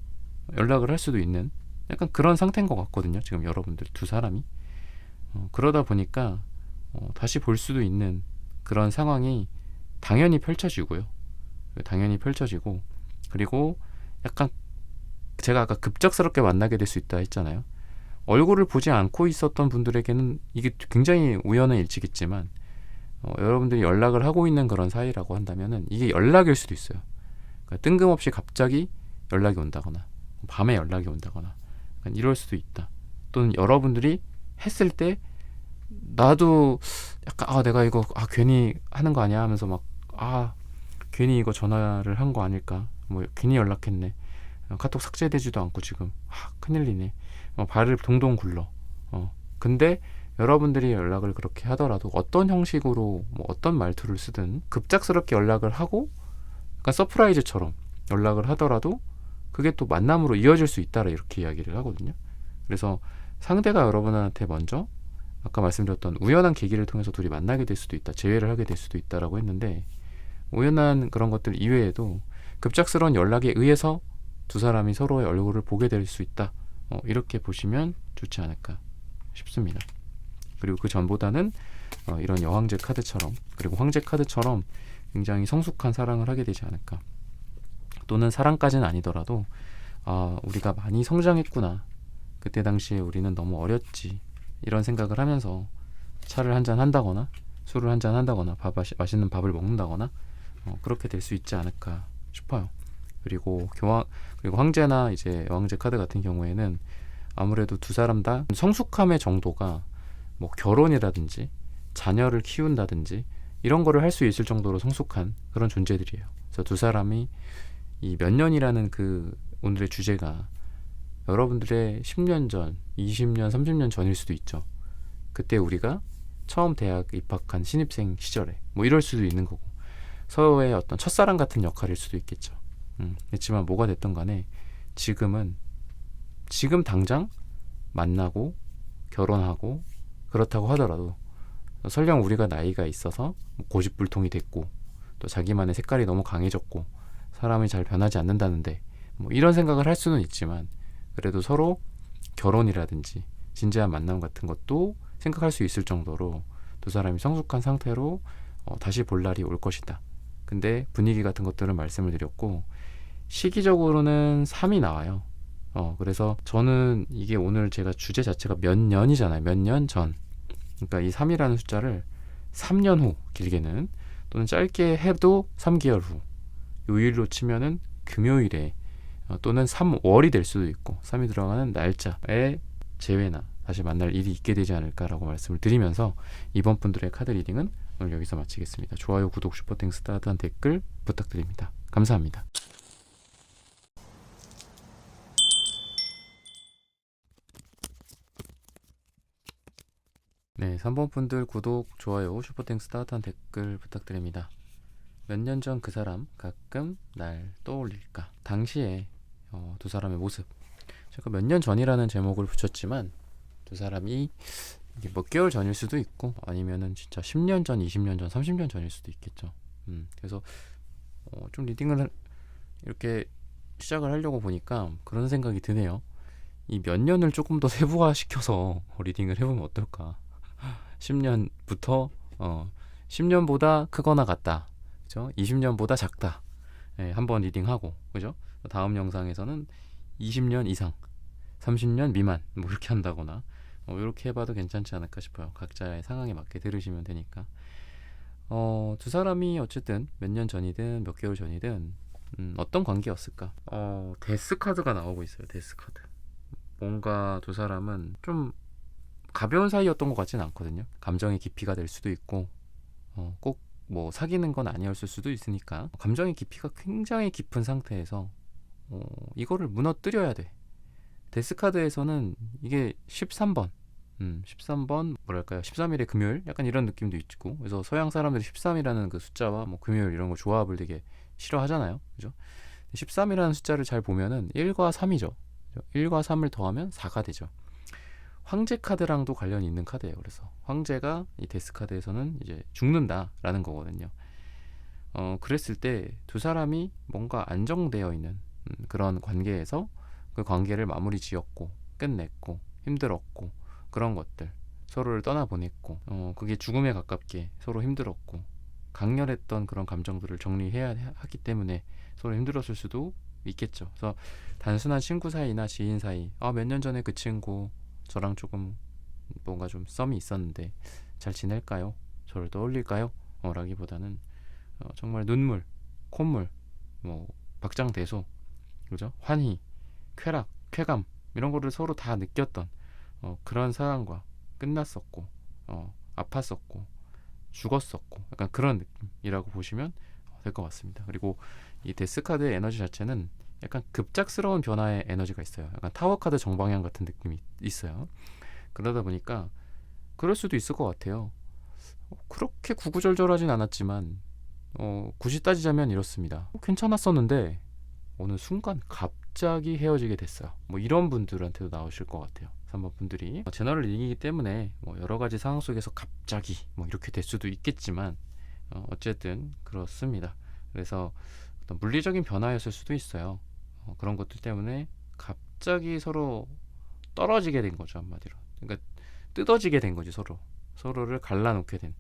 연락을 할 수도 있는 약간 그런 상태인 것 같거든요. 지금 여러분들 두 사람이 그러다 보니까 다시 볼 수도 있는 그런 상황이 당연히 펼쳐지고, 그리고 약간 제가 아까 급작스럽게 만나게 될 수 있다 했잖아요. 얼굴을 보지 않고 있었던 분들에게는 이게 굉장히 우연한 일치겠지만 여러분들이 연락을 하고 있는 그런 사이라고 한다면은 이게 연락일 수도 있어요. 그러니까 뜬금없이 갑자기 연락이 온다거나 밤에 연락이 온다거나 이럴 수도 있다. 또는 여러분들이 했을 때 나도 약간 내가 이거 괜히 하는 거 아니야 하면서 막 괜히 이거 전화를 한 거 아닐까, 뭐 괜히 연락했네, 카톡 삭제되지도 않고 지금 큰일이네, 발을 동동 굴러. 근데 여러분들이 연락을 그렇게 하더라도 어떤 형식으로 어떤 말투를 쓰든 급작스럽게 연락을 하고 약간 서프라이즈처럼 연락을 하더라도 그게 또 만남으로 이어질 수 있다라 이렇게 이야기를 하거든요. 그래서 상대가 여러분한테 먼저 아까 말씀드렸던 우연한 계기를 통해서 둘이 만나게 될 수도 있다, 재회를 하게 될 수도 있다라고 했는데, 우연한 그런 것들 이외에도 급작스러운 연락에 의해서 두 사람이 서로의 얼굴을 보게 될 수 있다, 이렇게 보시면 좋지 않을까 싶습니다. 그리고 그 전보다는 이런 여왕제 카드처럼, 그리고 황제 카드처럼 굉장히 성숙한 사랑을 하게 되지 않을까. 또는 사랑까지는 아니더라도 우리가 많이 성장했구나, 그때 당시에 우리는 너무 어렸지, 이런 생각을 하면서 차를 한잔 한다거나 술을 한잔 한다거나 맛있는 밥을 먹는다거나 그렇게 될 수 있지 않을까 싶어요. 그리고 황제나 이제 여왕제 카드 같은 경우에는 아무래도 두 사람 다 성숙함의 정도가 뭐 결혼이라든지 자녀를 키운다든지 이런 거를 할 수 있을 정도로 성숙한 그런 존재들이에요. 그래서 두 사람이 이 몇 년이라는 그 오늘의 주제가 여러분들의 10년 전, 20년, 30년 전일 수도 있죠. 그때 우리가 처음 대학 입학한 신입생 시절에 뭐 이럴 수도 있는 거고, 서로의 어떤 첫사랑 같은 역할일 수도 있겠죠. 그렇지만 뭐가 됐든 간에 지금 당장 만나고 결혼하고 그렇다고 하더라도, 설령 우리가 나이가 있어서 고집불통이 됐고 또 자기만의 색깔이 너무 강해졌고 사람이 잘 변하지 않는다는데 뭐 이런 생각을 할 수는 있지만, 그래도 서로 결혼이라든지 진지한 만남 같은 것도 생각할 수 있을 정도로 두 사람이 성숙한 상태로 다시 볼 날이 올 것이다. 근데 분위기 같은 것들은 말씀을 드렸고, 시기적으로는 3이 나와요. 그래서 저는 이게 오늘 제가 주제 자체가 몇 년이잖아요. 몇 년 전. 그러니까 이 3이라는 숫자를 3년 후, 길게는, 또는 짧게 해도 3개월 후, 요일로 치면은 금요일에 또는 3월이 될 수도 있고 3이 들어가는 날짜에 재회나 다시 만날 일이 있게 되지 않을까라고 말씀을 드리면서 이번 분들의 카드 리딩은 오늘 여기서 마치겠습니다. 좋아요, 구독, 슈퍼땡스, 따뜻한 댓글 부탁드립니다. 감사합니다. 네, 3번 분들 구독, 좋아요, 슈퍼땡스, 따뜻한 댓글 부탁드립니다. 몇 년 전 그 사람 가끔 날 떠올릴까? 당시에 두 사람의 모습, 제가 몇 년 전이라는 제목을 붙였지만 두 사람이 이게 몇 개월 전일 수도 있고 아니면은 진짜 10년 전, 20년 전, 30년 전일 수도 있겠죠. 그래서 좀 리딩을 이렇게 시작을 하려고 보니까 그런 생각이 드네요. 이 몇 년을 조금 더 세부화시켜서 리딩을 해보면 어떨까. 10년부터 10년보다 크거나 같다, 그죠? 20년보다 작다, 한번 리딩하고, 그죠? 다음 영상에서는 20년 이상, 30년 미만 뭐 이렇게 한다거나 이렇게 해봐도 괜찮지 않을까 싶어요. 각자의 상황에 맞게 들으시면 되니까. 두 사람이 어쨌든 몇 년 전이든 몇 개월 전이든 어떤 관계였을까? 데스 카드가 나오고 있어요. 데스 카드. 뭔가 두 사람은 좀 가벼운 사이였던 것 같지는 않거든요. 감정의 깊이가 될 수도 있고 꼭 뭐 사귀는 건 아니었을 수도 있으니까 감정의 깊이가 굉장히 깊은 상태에서 이거를 무너뜨려야 돼. 데스카드에서는 이게 13번 13번 뭐랄까요, 13일의 금요일 약간 이런 느낌도 있고, 그래서 서양 사람들이 13이라는 그 숫자와 뭐 금요일 이런 거 조합을 되게 싫어하잖아요, 그죠? 13이라는 숫자를 잘 보면은 1과 3이죠. 1과 3을 더하면 4가 되죠. 황제 카드랑도 관련이 있는 카드예요. 그래서 황제가 이 데스 카드에서는 이제 죽는다라는 거거든요. 그랬을 때 두 사람이 뭔가 안정되어 있는 그런 관계에서 그 관계를 마무리 지었고 끝냈고 힘들었고 그런 것들, 서로를 떠나보냈고 그게 죽음에 가깝게 서로 힘들었고 강렬했던 그런 감정들을 정리해야 하기 때문에 서로 힘들었을 수도 있겠죠. 그래서 단순한 친구 사이나 지인 사이, 몇 년 전에 그 친구 저랑 조금 뭔가 좀 썸이 있었는데 잘 지낼까요? 저를 떠올릴까요? 라기보다는 정말 눈물, 콧물, 뭐 박장대소, 그죠? 환희, 쾌락, 쾌감 이런 거를 서로 다 느꼈던 그런 사람과 끝났었고 아팠었고 죽었었고 약간 그런 느낌이라고 보시면 될 것 같습니다. 그리고 이 데스카드의 에너지 자체는 약간 급작스러운 변화의 에너지가 있어요. 약간 타워카드 정방향 같은 느낌이 있어요. 그러다 보니까 그럴 수도 있을 것 같아요. 그렇게 구구절절하진 않았지만 굳이 따지자면 이렇습니다. 괜찮았었는데 어느 순간 갑자기 헤어지게 됐어요. 뭐 이런 분들한테도 나오실 것 같아요. 3번 분들이 제너럴 리딩이기 때문에 뭐 여러 가지 상황 속에서 갑자기 뭐 이렇게 될 수도 있겠지만 어쨌든 그렇습니다. 그래서 어떤 물리적인 변화였을 수도 있어요. 그런 것들 때문에 갑자기 서로 떨어지게 된 거죠, 한마디로. 그러니까 뜯어지게 된 거지, 서로를 갈라놓게 된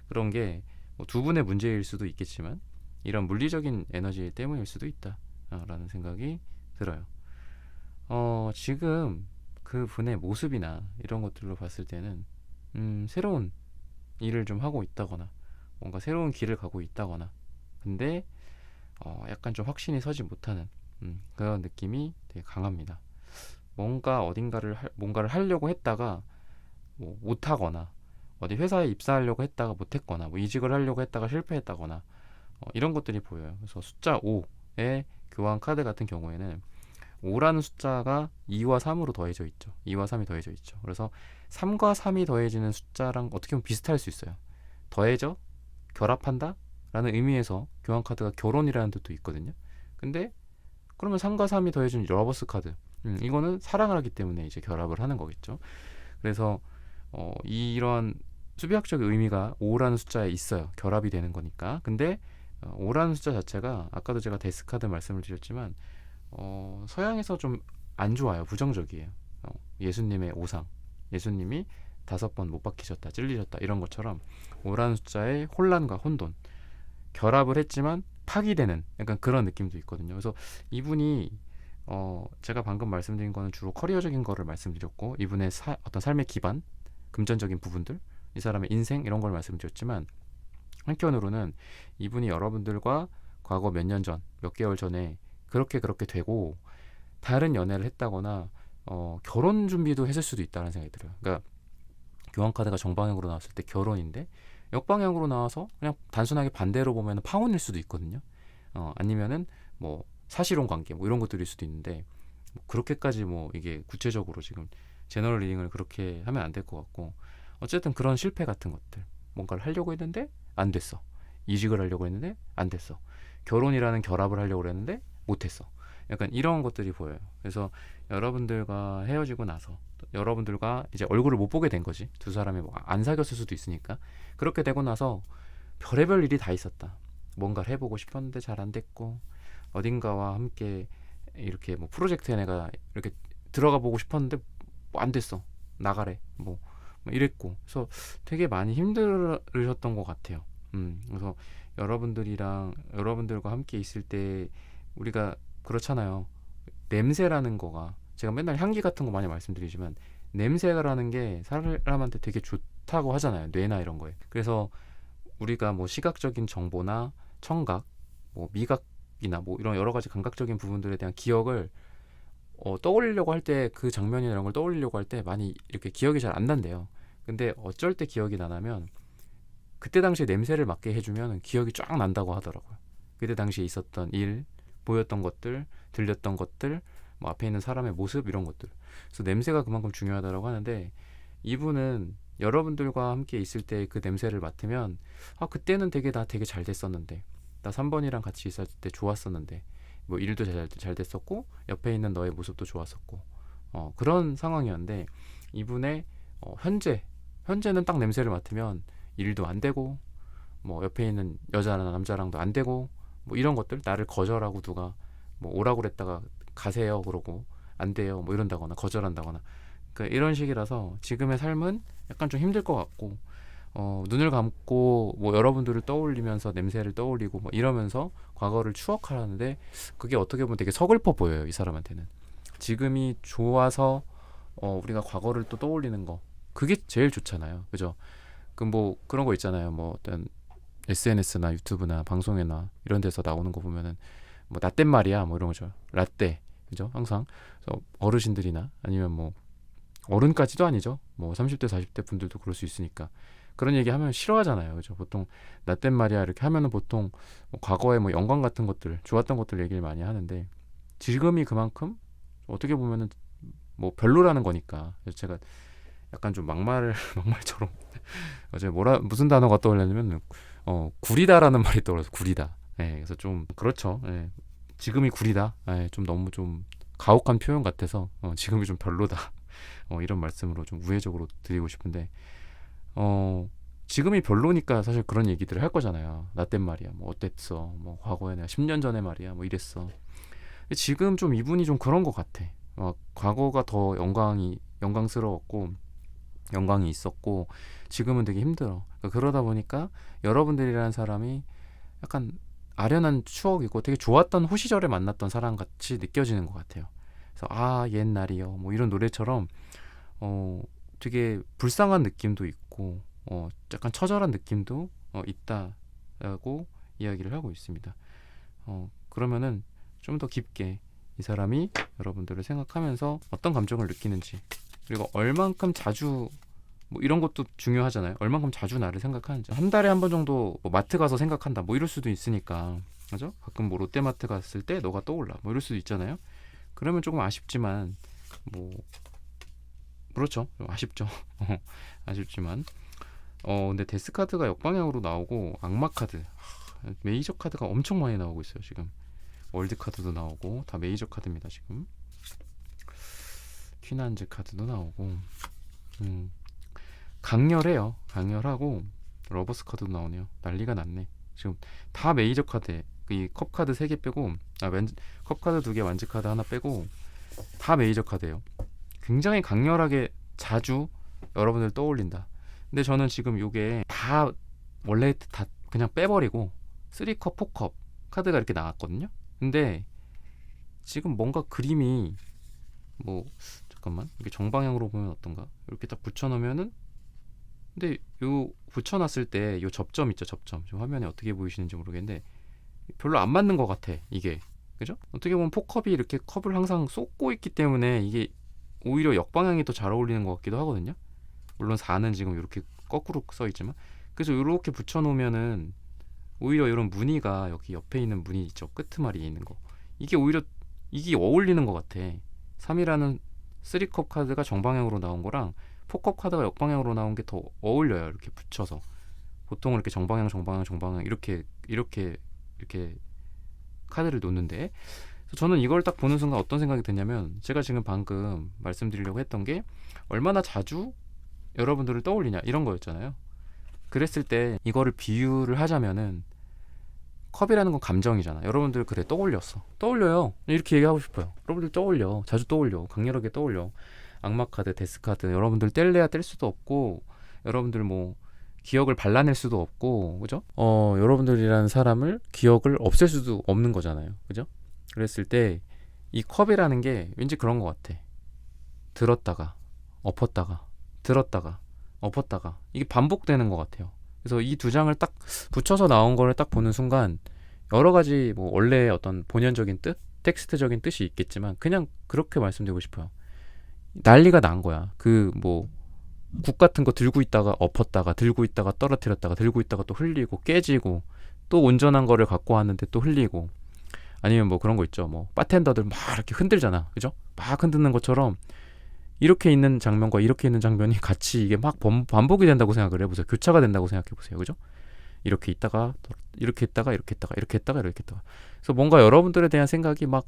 그런 게 뭐 두 분의 문제일 수도 있겠지만 이런 물리적인 에너지 때문일 수도 있다 라는 생각이 들어요. 지금 그 분의 모습이나 이런 것들로 봤을 때는 새로운 일을 좀 하고 있다거나 뭔가 새로운 길을 가고 있다거나, 근데 약간 좀 확신이 서지 못하는 그런 느낌이 되게 강합니다. 뭔가 뭔가를 하려고 했다가 뭐 못하거나, 어디 회사에 입사하려고 했다가 못했거나, 뭐 이직을 하려고 했다가 실패했다거나 이런 것들이 보여요. 그래서 숫자 5의 교환 카드 같은 경우에는 5라는 숫자가 2와 3으로 더해져 있죠. 2와 3이 더해져 있죠. 그래서 3과 3이 더해지는 숫자랑 어떻게 보면 비슷할 수 있어요. 더해져? 결합한다? 라는 의미에서 교환 카드가 결혼이라는 뜻도 있거든요. 근데 그러면 3과 3이 더해진 러버스 카드, 이거는 사랑을 하기 때문에 이제 결합을 하는 거겠죠. 그래서 이런 수비학적 의미가 5라는 숫자에 있어요. 결합이 되는 거니까. 근데 5라는 숫자 자체가 아까도 제가 데스카드 말씀을 드렸지만 서양에서 좀 안 좋아요. 부정적이에요. 예수님의 오상, 예수님이 5번 못 박히셨다, 찔리셨다 이런 것처럼 5라는 숫자의 혼란과 혼돈, 결합을 했지만 파기되는 약간 그런 느낌도 있거든요. 그래서 이분이 제가 방금 말씀드린 거는 주로 커리어적인 거를 말씀드렸고, 이분의 어떤 삶의 기반, 금전적인 부분들, 이 사람의 인생 이런 걸 말씀드렸지만, 한편으로는 이분이 여러분들과 과거 몇 년 전, 몇 개월 전에 그렇게 되고 다른 연애를 했다거나 결혼 준비도 했을 수도 있다는 생각이 들어요. 그러니까 교환 카드가 정방향으로 나왔을 때 결혼인데 역방향으로 나와서 그냥 단순하게 반대로 보면 파혼일 수도 있거든요. 아니면은 뭐 사실혼 관계 뭐 이런 것들일 수도 있는데, 뭐 그렇게까지 뭐 이게 구체적으로 지금 제너럴 리딩을 그렇게 하면 안 될 것 같고, 어쨌든 그런 실패 같은 것들, 뭔가를 하려고 했는데 안 됐어. 이직을 하려고 했는데 안 됐어. 결혼이라는 결합을 하려고 했는데 못했어. 약간 이런 것들이 보여요. 그래서 여러분들과 헤어지고 나서 여러분들과 이제 얼굴을 못 보게 된 거지. 두 사람이 뭐 안 사귀었을 수도 있으니까. 그렇게 되고 나서 별의별 일이 다 있었다. 뭔가를 해보고 싶었는데 잘 안 됐고, 어딘가와 함께 이렇게 뭐 프로젝트에 내가 이렇게 들어가 보고 싶었는데 뭐 안 됐어. 나가래. 뭐 이랬고. 그래서 되게 많이 힘들으셨던 것 같아요. 그래서 여러분들과 함께 있을 때 우리가 그렇잖아요. 냄새라는 거가, 제가 맨날 향기 같은 거 많이 말씀드리지만 냄새라는 게 사람한테 되게 좋다고 하잖아요. 뇌나 이런 거에. 그래서 우리가 뭐 시각적인 정보나 청각, 뭐 미각이나 뭐 이런 여러 가지 감각적인 부분들에 대한 기억을 떠올리려고 할 때, 그 장면이나 이런 걸 떠올리려고 할 때 많이 이렇게 기억이 잘 안 난대요. 근데 어쩔 때 기억이 나냐면 그때 당시에 냄새를 맡게 해주면 기억이 쫙 난다고 하더라고요. 그때 당시에 있었던 일, 보였던 것들, 들렸던 것들, 뭐 앞에 있는 사람의 모습, 이런 것들. 그래서 냄새가 그만큼 중요하다고 하는데, 이분은 여러분들과 함께 있을 때 그 냄새를 맡으면, 아 그때는 나 되게 잘 됐었는데, 나 3번이랑 같이 있을 때 좋았었는데, 뭐 일도 잘 됐었고 옆에 있는 너의 모습도 좋았었고, 그런 상황이었는데, 이분의 현재는 딱 냄새를 맡으면 일도 안 되고, 뭐 옆에 있는 여자나 남자랑도 안 되고, 뭐 이런 것들, 나를 거절하고 누가 뭐 오라고 그랬다가 가세요 그러고 안 돼요 뭐 이런다거나 거절한다거나, 그러니까 이런 식이라서 지금의 삶은 약간 좀 힘들 것 같고, 눈을 감고 뭐 여러분들을 떠올리면서 냄새를 떠올리고 뭐 이러면서 과거를 추억하라는데, 그게 어떻게 보면 되게 서글퍼 보여요. 이 사람한테는 지금이 좋아서 우리가 과거를 또 떠올리는 거, 그게 제일 좋잖아요. 그죠? 그 뭐 그런 거 있잖아요. 뭐 어떤 SNS나 유튜브나 방송이나 이런 데서 나오는 거 보면은 뭐 라떼 말이야 뭐 이런 거죠. 라떼, 그죠? 항상 그래서 어르신들이나 아니면 뭐 어른까지도 아니죠. 뭐 30대 40대 분들도 그럴 수 있으니까 그런 얘기 하면 싫어하잖아요. 그죠? 보통 라떼 말이야 이렇게 하면은 보통 뭐 과거의 뭐 영광 같은 것들, 좋았던 것들 얘기를 많이 하는데, 지금이 그만큼 어떻게 보면은 뭐 별로라는 거니까. 그래서 제가 약간 좀 막말처럼 어제 무슨 단어가 떠올렸냐면 구리다라는 말이 떠올라서, 구리다. 예, 그래서 좀 그렇죠. 예, 지금이 구리다. 예, 좀 너무 좀 가혹한 표현 같아서 지금이 좀 별로다. 이런 말씀으로 좀 우회적으로 드리고 싶은데, 지금이 별로니까 사실 그런 얘기들을 할 거잖아요. 나 땐 말이야 뭐 어땠어, 뭐 과거에 내가 10년 전에 말이야 뭐 이랬어. 근데 지금 좀 이분이 좀 그런 것 같아. 과거가 더 영광스러웠고 영광이 있었고 지금은 되게 힘들어. 그러다 보니까 여러분들이라는 사람이 약간 아련한 추억이고 되게 좋았던 호시절에 만났던 사람 같이 느껴지는 것 같아요. 그래서 아 옛날이요 뭐 이런 노래처럼 되게 불쌍한 느낌도 있고 약간 처절한 느낌도 있다라고 이야기를 하고 있습니다. 그러면은 좀 더 깊게 이 사람이 여러분들을 생각하면서 어떤 감정을 느끼는지, 그리고 얼만큼 자주, 뭐 이런 것도 중요하잖아요. 얼만큼 자주 나를 생각하는지. 한 달에 한 번 정도 뭐 마트 가서 생각한다 뭐 이럴 수도 있으니까, 그죠? 가끔 뭐 롯데마트 갔을 때 너가 떠올라 뭐 이럴 수도 있잖아요. 그러면 조금 아쉽지만 뭐 그렇죠. 좀 아쉽죠. 아쉽지만 근데 데스 카드가 역방향으로 나오고 악마 카드, 메이저 카드가 엄청 많이 나오고 있어요. 지금 월드 카드도 나오고 다 메이저 카드입니다. 지금 퀸한즈 카드도 나오고 강렬해요. 강렬하고 러버스 카드도 나오네요. 난리가 났네. 지금 다 메이저 카드. 이 컵 카드 3개 빼고 컵 카드 2개, 완즈 카드 하나 빼고 다 메이저 카드예요. 굉장히 강렬하게 자주 여러분들 떠올린다. 근데 저는 지금 이게 다 원래 다 그냥 빼버리고 3컵, 4컵 카드가 이렇게 나왔거든요. 근데 지금 뭔가 그림이 뭐 잠깐만, 이게 정방향으로 보면 어떤가? 이렇게 딱 붙여놓으면은, 근데 요 붙여놨을 때 요 접점 있죠, 접점. 저 화면에 어떻게 보이시는지 모르겠는데 별로 안 맞는 것 같아 이게. 그죠? 어떻게 보면 포컵이 이렇게 컵을 항상 쏟고 있기 때문에 이게 오히려 역방향이 더 잘 어울리는 것 같기도 하거든요. 물론 4는 지금 이렇게 거꾸로 써있지만, 그래서 이렇게 붙여놓으면은 오히려 이런 무늬가, 여기 옆에 있는 무늬 있죠, 끄트머리에 있는 거, 이게 오히려 이게 어울리는 것 같아. 3이라는 3컵 카드가 정방향으로 나온 거랑 4컵 카드가 역방향으로 나온 게 더 어울려요. 이렇게 붙여서 보통은 이렇게 정방향 이렇게 카드를 놓는데, 저는 이걸 딱 보는 순간 어떤 생각이 드냐면, 제가 지금 방금 말씀드리려고 했던 게 얼마나 자주 여러분들을 떠올리냐 이런 거였잖아요. 그랬을 때 이거를 비유를 하자면은, 컵이라는 건 감정이잖아. 여러분들 그래 떠올려요 이렇게 얘기하고 싶어요. 여러분들 떠올려, 자주 떠올려, 강렬하게 떠올려. 악마 카드, 데스 카드, 여러분들 뗄래야 뗄 수도 없고, 여러분들 뭐 기억을 발라낼 수도 없고, 그죠? 여러분들이라는 사람을 기억을 없앨 수도 없는 거잖아요. 그죠? 그랬을 때 이 컵이라는 게 왠지 그런 것 같아. 들었다가 엎었다가 들었다가 엎었다가 이게 반복되는 것 같아요. 그래서 이 두 장을 딱 붙여서 나온 거를 딱 보는 순간 여러 가지 뭐 원래 어떤 본연적인 뜻, 텍스트적인 뜻이 있겠지만 그냥 그렇게 말씀드리고 싶어요. 난리가 난 거야. 그 뭐 국 같은 거 들고 있다가 엎었다가 들고 있다가 떨어뜨렸다가 들고 있다가 또 흘리고 깨지고 또 온전한 거를 갖고 왔는데 또 흘리고 아니면 뭐 그런 거 있죠. 뭐 바텐더들 막 이렇게 흔들잖아. 그죠? 막 흔드는 것처럼 이렇게 있는 장면과 이렇게 있는 장면이 같이 이게 막 반복이 된다고 생각을 해보세요. 교차가 된다고 생각해 보세요. 그죠? 이렇게 있다가 이렇게 있다가 이렇게 있다가 이렇게 있다가 이렇게 있다가 그래서 뭔가 여러분들에 대한 생각이 막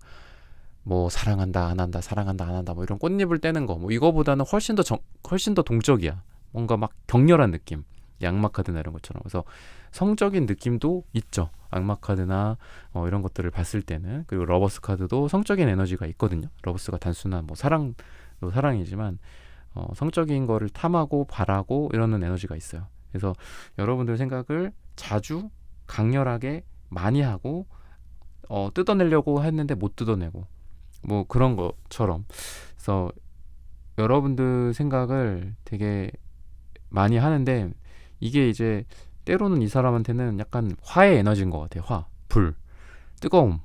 뭐 사랑한다 안 한다 사랑한다 안 한다 뭐 이런 꽃잎을 떼는 거 뭐 이거보다는 훨씬 더 동적이야. 뭔가 막 격렬한 느낌. 악마 카드나 이런 것처럼. 그래서 성적인 느낌도 있죠. 악마 카드나 이런 것들을 봤을 때는. 그리고 러버스 카드도 성적인 에너지가 있거든요. 러버스가 단순한 뭐 사랑이지만 성적인 거를 탐하고 바라고 이러는 에너지가 있어요. 그래서 여러분들 생각을 자주 강렬하게 많이 하고 뜯어내려고 했는데 못 뜯어내고 뭐 그런 것처럼. 그래서 여러분들 생각을 되게 많이 하는데 이게 이제 때로는 이 사람한테는 약간 화의 에너지인 것 같아요. 화, 불, 뜨거움.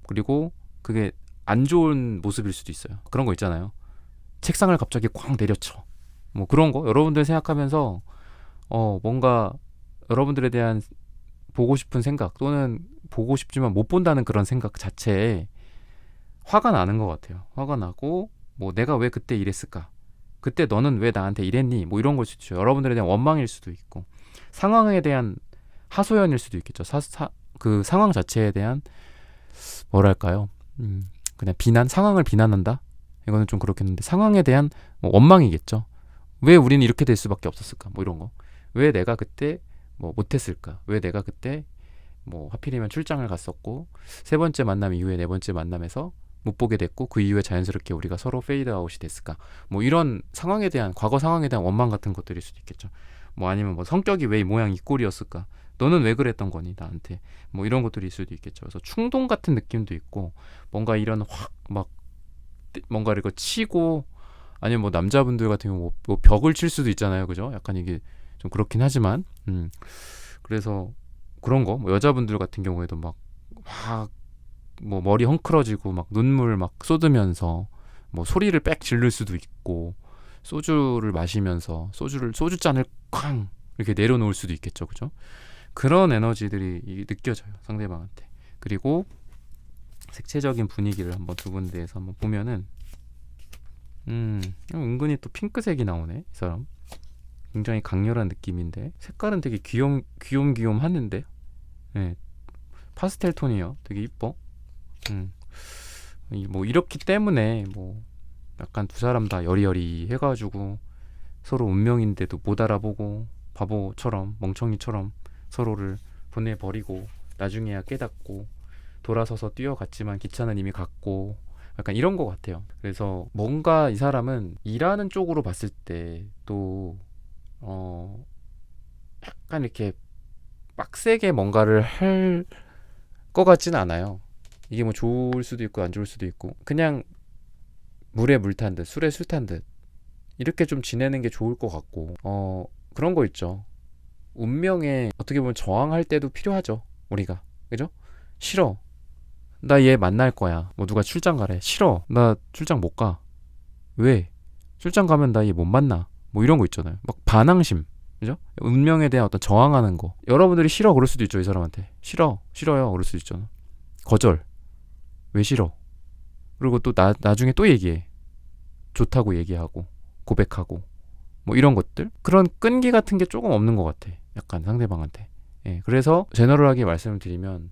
그리고 그게 안 좋은 모습일 수도 있어요. 그런 거 있잖아요. 책상을 갑자기 꽝 내려쳐. 뭐 그런 거 여러분들 생각하면서 뭔가 여러분들에 대한 보고 싶은 생각 또는 보고 싶지만 못 본다는 그런 생각 자체에 화가 나는 것 같아요. 화가 나고 뭐 내가 왜 그때 이랬을까? 그때 너는 왜 나한테 이랬니? 뭐 이런 걸 수도 있죠. 여러분들에 대한 원망일 수도 있고 상황에 대한 하소연일 수도 있겠죠. 그 상황 자체에 대한 뭐랄까요? 그냥 비난, 상황을 비난한다. 이거는 좀 그렇겠는데 상황에 대한 뭐 원망이겠죠. 왜 우리는 이렇게 될 수밖에 없었을까? 뭐 이런 거. 왜 내가 그때 뭐 못했을까? 왜 내가 그때 뭐 하필이면 출장을 갔었고 세 번째 만남 이후에 네 번째 만남에서 못 보게 됐고 그 이후에 자연스럽게 우리가 서로 페이드 아웃이 됐을까? 뭐 이런 상황에 대한 과거 상황에 대한 원망 같은 것들일 수도 있겠죠. 뭐 아니면 뭐 성격이 왜 이 모양 이 꼴이었을까? 너는 왜 그랬던 거니 나한테? 뭐 이런 것들일 수도 있겠죠. 그래서 충동 같은 느낌도 있고 뭔가 이런 확 막 뭔가 이거 치고 아니면 뭐 남자분들 같은 경우 뭐 벽을 칠 수도 있잖아요. 그죠? 약간 이게 좀 그렇긴 하지만 그래서 그런 거 뭐 여자분들 같은 경우에도 막 뭐 머리 헝클어지고 막 눈물 막 쏟으면서 뭐 소리를 빽 지를 수도 있고 소주를 마시면서 소주잔을 쾅 이렇게 내려놓을 수도 있겠죠. 그죠? 그런 에너지들이 느껴져요. 상대방한테. 그리고 색채적인 분위기를 한번 두 군데에서 한번 보면은 은근히 또 핑크색이 나오네. 이 사람 굉장히 강렬한 느낌인데 색깔은 되게 귀염하는데 네, 파스텔 톤이에요. 되게 이뻐. 뭐 이렇기 때문에 뭐 약간 두 사람 다 여리여리 해가지고 서로 운명인데도 못 알아보고 바보처럼 멍청이처럼 서로를 보내버리고 나중에야 깨닫고 돌아서서 뛰어갔지만 기차는 이미 갔고 약간 이런 것 같아요. 그래서 뭔가 이 사람은 일하는 쪽으로 봤을 때 또 약간 이렇게 빡세게 뭔가를 할 것 같지는 않아요. 이게 뭐 좋을 수도 있고 안 좋을 수도 있고 그냥 물에 물 탄 듯 술에 술 탄 듯 이렇게 좀 지내는 게 좋을 것 같고 그런 거 있죠. 운명에 어떻게 보면 저항할 때도 필요하죠. 우리가 그죠? 싫어 나 얘 만날 거야. 뭐 누가 출장 가래. 싫어 나 출장 못 가. 왜? 출장 가면 나 얘 못 만나. 뭐 이런 거 있잖아요. 막 반항심 그죠? 운명에 대한 어떤 저항하는 거. 여러분들이 싫어 그럴 수도 있죠. 이 사람한테 싫어요 그럴 수도 있잖아. 거절 왜 싫어? 그리고 또 나중에 또 얘기해. 좋다고 얘기하고 고백하고 뭐 이런 것들 그런 끈기 같은 게 조금 없는 것 같아. 약간 상대방한테. 예, 그래서 제너럴하게 말씀을 드리면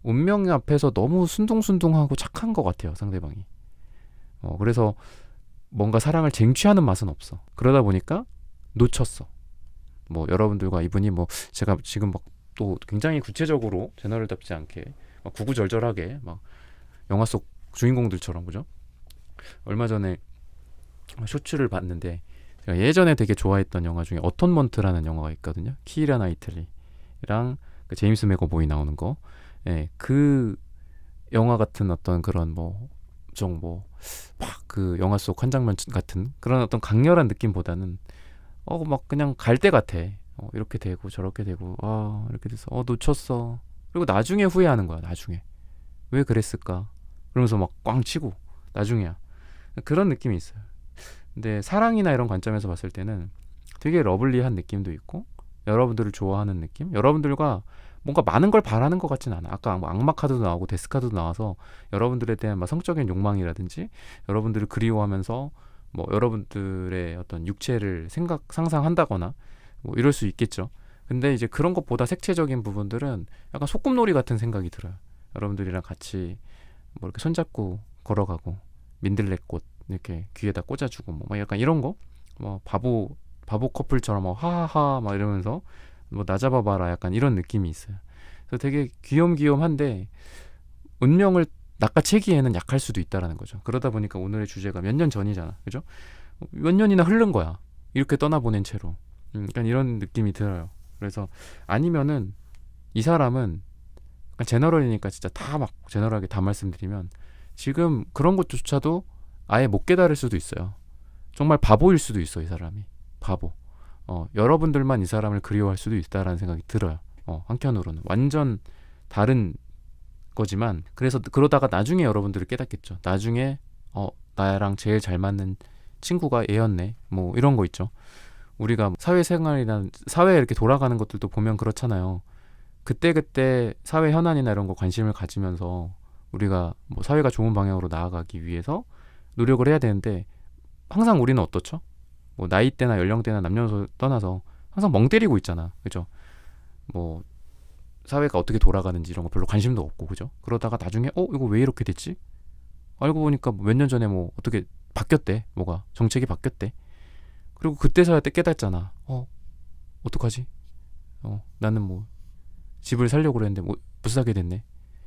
운명 앞에서 너무 순둥순둥하고 착한 것 같아요. 상대방이. 그래서 뭔가 사랑을 쟁취하는 맛은 없어. 그러다 보니까 놓쳤어. 뭐 여러분들과 이분이 뭐 제가 지금 막 또 굉장히 구체적으로 제너럴답지 않게 막 구구절절하게 막 영화 속 주인공들처럼 그죠? 얼마 전에 쇼츠를 봤는데 제가 예전에 되게 좋아했던 영화 중에 어톤먼트라는 영화가 있거든요. 키이라 나이틀리랑 그 제임스 맥어보이 나오는 거. 예, 그 영화 같은 어떤 그런 뭐 좀 뭐 막 그 영화 속 한 장면 같은 그런 어떤 강렬한 느낌보다는 막 그냥 갈 때 같아. 이렇게 되고 저렇게 되고 이렇게 돼서 놓쳤어. 그리고 나중에 후회하는 거야. 나중에 왜 그랬을까? 그러면서 막 꽝 치고 나중에야 그런 느낌이 있어요. 근데 사랑이나 이런 관점에서 봤을 때는 되게 러블리한 느낌도 있고 여러분들을 좋아하는 느낌? 여러분들과 뭔가 많은 걸 바라는 것 같진 않아. 아까 뭐 악마 카드도 나오고 데스 카드도 나와서 여러분들에 대한 막 성적인 욕망이라든지 여러분들을 그리워하면서 뭐 여러분들의 어떤 육체를 상상한다거나 뭐 이럴 수 있겠죠. 근데 이제 그런 것보다 색채적인 부분들은 약간 소꿉놀이 같은 생각이 들어요. 여러분들이랑 같이 뭐 이렇게 손잡고 걸어가고 민들레꽃 이렇게 귀에다 꽂아주고 뭐 약간 이런 거, 뭐 바보 커플처럼 뭐 하하하 막 이러면서 뭐 나 잡아봐라 약간 이런 느낌이 있어요. 그래서 되게 귀염귀염한데 운명을 낚아채기에는 약할 수도 있다라는 거죠. 그러다 보니까 오늘의 주제가 몇 년 전이잖아, 그죠? 몇 년이나 흐른 거야. 이렇게 떠나보낸 채로. 약간 이런 느낌이 들어요. 그래서 아니면은 이 사람은 약간 제너럴이니까 진짜 다 막 제너럴하게 다 말씀드리면 지금 그런 것조차도 아예 못 깨달을 수도 있어요. 정말 바보일 수도 있어, 이 사람이. 바보. 여러분들만 이 사람을 그리워할 수도 있다라는 생각이 들어요. 한편으로는 완전 다른 거지만 그래서 그러다가 나중에 여러분들을 깨닫겠죠. 나중에 나랑 제일 잘 맞는 친구가 얘였네. 뭐 이런 거 있죠. 우리가 사회생활이나 사회에 이렇게 돌아가는 것들도 보면 그렇잖아요. 그때그때 사회 현안이나 이런 거 관심을 가지면서 우리가 뭐 사회가 좋은 방향으로 나아가기 위해서 노력을 해야 되는데 항상 우리는 어떻죠? 뭐 나이대나 연령대나 남녀노소 떠나서 항상 멍 때리고 있잖아. 그죠? 뭐 사회가 어떻게 돌아가는지 이런 거 별로 관심도 없고, 그죠? 그러다가 나중에 이거 왜 이렇게 됐지? 알고 보니까 몇 년 전에 뭐 어떻게 바뀌었대. 뭐가 정책이 바뀌었대. 그리고 그때서야 깨닫잖아. 어떡하지? 나는 뭐 집을 살려고 그랬는데 못 사게 됐네.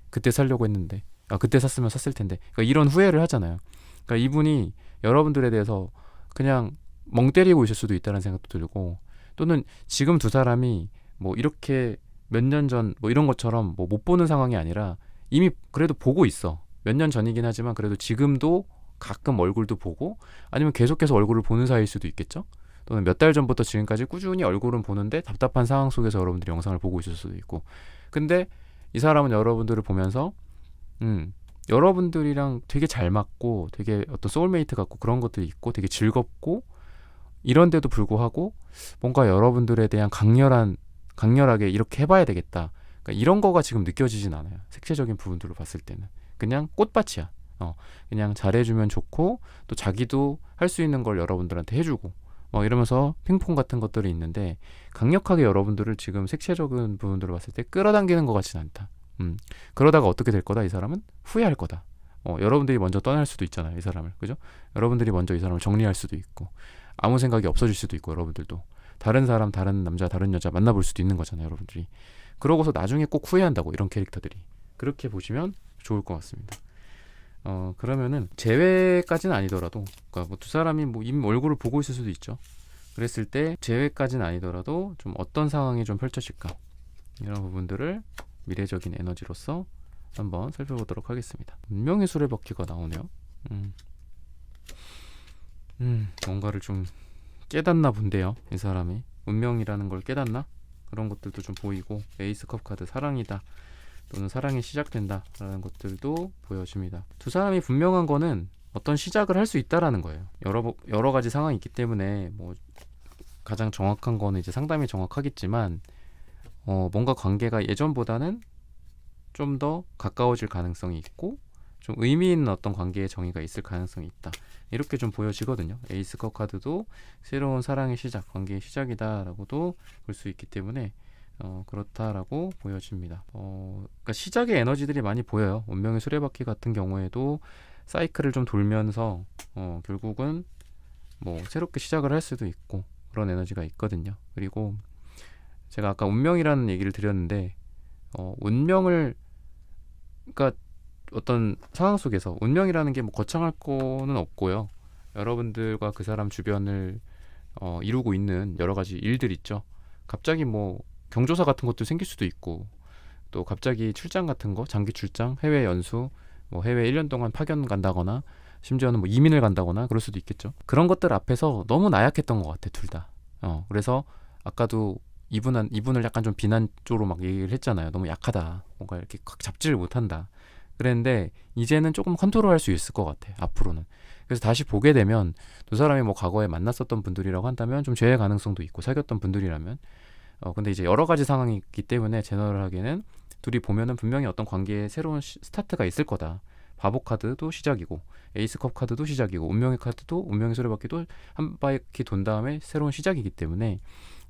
그때 살려고 했는데 그때 샀으면 샀을 텐데. 그러니까 이런 후회를 하잖아요. 그러니까 이분이 여러분들에 대해서 그냥 멍 때리고 있을 수도 있다는 생각도 들고, 또는 지금 두 사람이 뭐 이렇게 몇 년 전 뭐 이런 것처럼 뭐 못 보는 상황이 아니라 이미 그래도 보고 있어. 몇 년 전이긴 하지만 그래도 지금도 가끔 얼굴도 보고 아니면 계속해서 얼굴을 보는 사이일 수도 있겠죠. 또는 몇 달 전부터 지금까지 꾸준히 얼굴은 보는데 답답한 상황 속에서 여러분들이 영상을 보고 있을 수도 있고. 근데 이 사람은 여러분들을 보면서 여러분들이랑 되게 잘 맞고 되게 어떤 소울메이트 같고 그런 것들이 있고 되게 즐겁고 이런데도 불구하고 뭔가 여러분들에 대한 강렬하게 이렇게 해봐야 되겠다. 그러니까 이런 거가 지금 느껴지진 않아요. 색채적인 부분들로 봤을 때는 그냥 꽃밭이야. 그냥 잘해주면 좋고 또 자기도 할 수 있는 걸 여러분들한테 해주고 이러면서 핑퐁 같은 것들이 있는데 강력하게 여러분들을 지금 색채적인 부분들로 봤을 때 끌어당기는 것 같진 않다. 그러다가 어떻게 될 거다? 이 사람은 후회할 거다. 여러분들이 먼저 떠날 수도 있잖아요, 이 사람을. 그죠? 여러분들이 먼저 이 사람을 정리할 수도 있고 아무 생각이 없어질 수도 있고 여러분들도 다른 사람, 다른 남자, 다른 여자 만나볼 수도 있는 거잖아요, 여러분들이. 그러고서 나중에 꼭 후회한다고, 이런 캐릭터들이. 그렇게 보시면 좋을 것 같습니다. 그러면은 재회까지는 아니더라도, 그러니까 뭐 두 사람이 뭐 이미 얼굴을 보고 있을 수도 있죠. 그랬을 때 재회까지는 아니더라도 좀 어떤 상황이 좀 펼쳐질까, 이런 부분들을 미래적인 에너지로서 한번 살펴보도록 하겠습니다. 운명의 수레바퀴가 나오네요. 뭔가를 좀 깨닫나 본데요, 이 사람이. 운명이라는 걸 깨닫나? 그런 것들도 좀 보이고, 에이스컵 카드 사랑이다 또는 사랑이 시작된다 라는 것들도 보여집니다. 두 사람이 분명한 거는 어떤 시작을 할 수 있다라는 거예요. 여러 가지 상황이 있기 때문에 뭐 가장 정확한 거는 이제 상담이 정확하겠지만 뭔가 관계가 예전보다는 좀 더 가까워질 가능성이 있고 좀 의미 있는 어떤 관계의 정의가 있을 가능성이 있다, 이렇게 좀 보여지거든요. 에이스컵 카드도 새로운 사랑의 시작, 관계의 시작이다라고도 볼 수 있기 때문에 그렇다라고 보여집니다. 그러니까 시작의 에너지들이 많이 보여요. 운명의 수레바퀴 같은 경우에도 사이클을 좀 돌면서 결국은 뭐 새롭게 시작을 할 수도 있고 그런 에너지가 있거든요. 그리고 제가 아까 운명이라는 얘기를 드렸는데 운명을, 그러니까 어떤 상황 속에서 운명이라는 게 뭐 거창할 거는 없고요. 여러분들과 그 사람 주변을 이루고 있는 여러 가지 일들 있죠. 갑자기 뭐 경조사 같은 것도 생길 수도 있고, 또 갑자기 출장 같은 거, 장기 출장, 해외 연수, 뭐 해외 1년 동안 파견 간다거나 심지어는 뭐 이민을 간다거나 그럴 수도 있겠죠. 그런 것들 앞에서 너무 나약했던 것 같아, 둘 다. 그래서 아까도 이분을 약간 좀 비난 쪽으로 막 얘기를 했잖아요. 너무 약하다, 뭔가 이렇게 확 잡지를 못한다 그랬는데, 이제는 조금 컨트롤할 수 있을 것 같아, 앞으로는. 그래서 다시 보게 되면 두 사람이 뭐 과거에 만났었던 분들이라고 한다면 좀 재회 가능성도 있고, 사귀었던 분들이라면. 근데 이제 여러 가지 상황이 있기 때문에 제너럴하게는 둘이 보면은 분명히 어떤 관계에 새로운 스타트가 있을 거다. 바보 카드도 시작이고, 에이스컵 카드도 시작이고, 운명의 카드도, 운명의 수레바퀴도 한 바퀴 돈 다음에 새로운 시작이기 때문에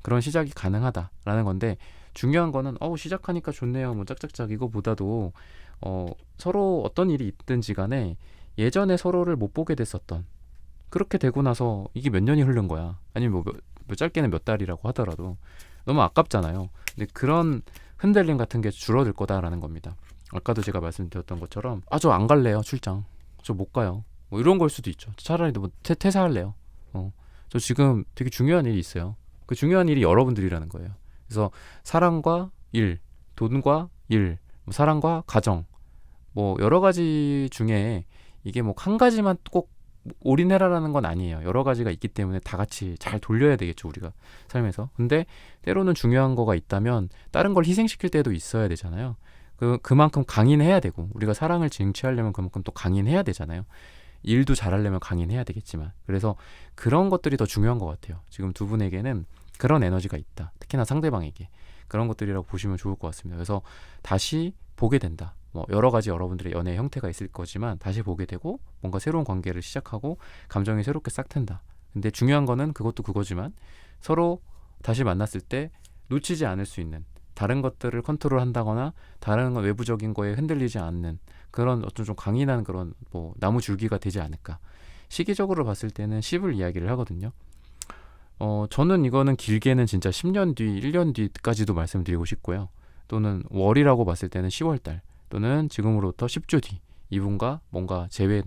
그런 시작이 가능하다라는 건데, 중요한 거는 시작하니까 좋네요, 뭐 짝짝짝, 이거보다도 서로 어떤 일이 있든지 간에 예전에 서로를 못 보게 됐었던, 그렇게 되고 나서 이게 몇 년이 흐른 거야, 아니면 뭐 짧게는 몇 달이라고 하더라도 너무 아깝잖아요. 근데 그런 흔들림 같은 게 줄어들 거다라는 겁니다. 아까도 제가 말씀드렸던 것처럼 저 안 갈래요, 출장, 저 못 가요, 뭐 이런 걸 수도 있죠. 차라리 뭐 퇴사할래요. 저 지금 되게 중요한 일이 있어요. 그 중요한 일이 여러분들이라는 거예요. 그래서 사랑과 일, 돈과 일, 뭐 사랑과 가정, 뭐 여러 가지 중에 이게 뭐 한 가지만 꼭 올인해라라는 건 아니에요. 여러 가지가 있기 때문에 다 같이 잘 돌려야 되겠죠, 우리가 삶에서. 근데 때로는 중요한 거가 있다면 다른 걸 희생시킬 때도 있어야 되잖아요. 그만큼 강인해야 되고, 우리가 사랑을 쟁취하려면 그만큼 또 강인해야 되잖아요. 일도 잘하려면 강인해야 되겠지만. 그래서 그런 것들이 더 중요한 것 같아요. 지금 두 분에게는 그런 에너지가 있다, 특히나 상대방에게. 그런 것들이라고 보시면 좋을 것 같습니다. 그래서 다시 보게 된다. 뭐 여러 가지 여러분들의 연애 형태가 있을 거지만 다시 보게 되고, 뭔가 새로운 관계를 시작하고 감정이 새롭게 싹 튼다. 근데 중요한 거는 그것도 그거지만, 서로 다시 만났을 때 놓치지 않을 수 있는, 다른 것들을 컨트롤한다거나 다른 외부적인 거에 흔들리지 않는 그런 어떤 좀 강인한 그런 뭐 나무 줄기가 되지 않을까. 시기적으로 봤을 때는 10을 이야기를 하거든요. 저는 이거는 길게는 진짜 10년 뒤, 1년 뒤까지도 말씀드리고 싶고요. 또는 월이라고 봤을 때는 10월달, 또는 지금으로부터 10주 뒤, 이분과 뭔가 재회의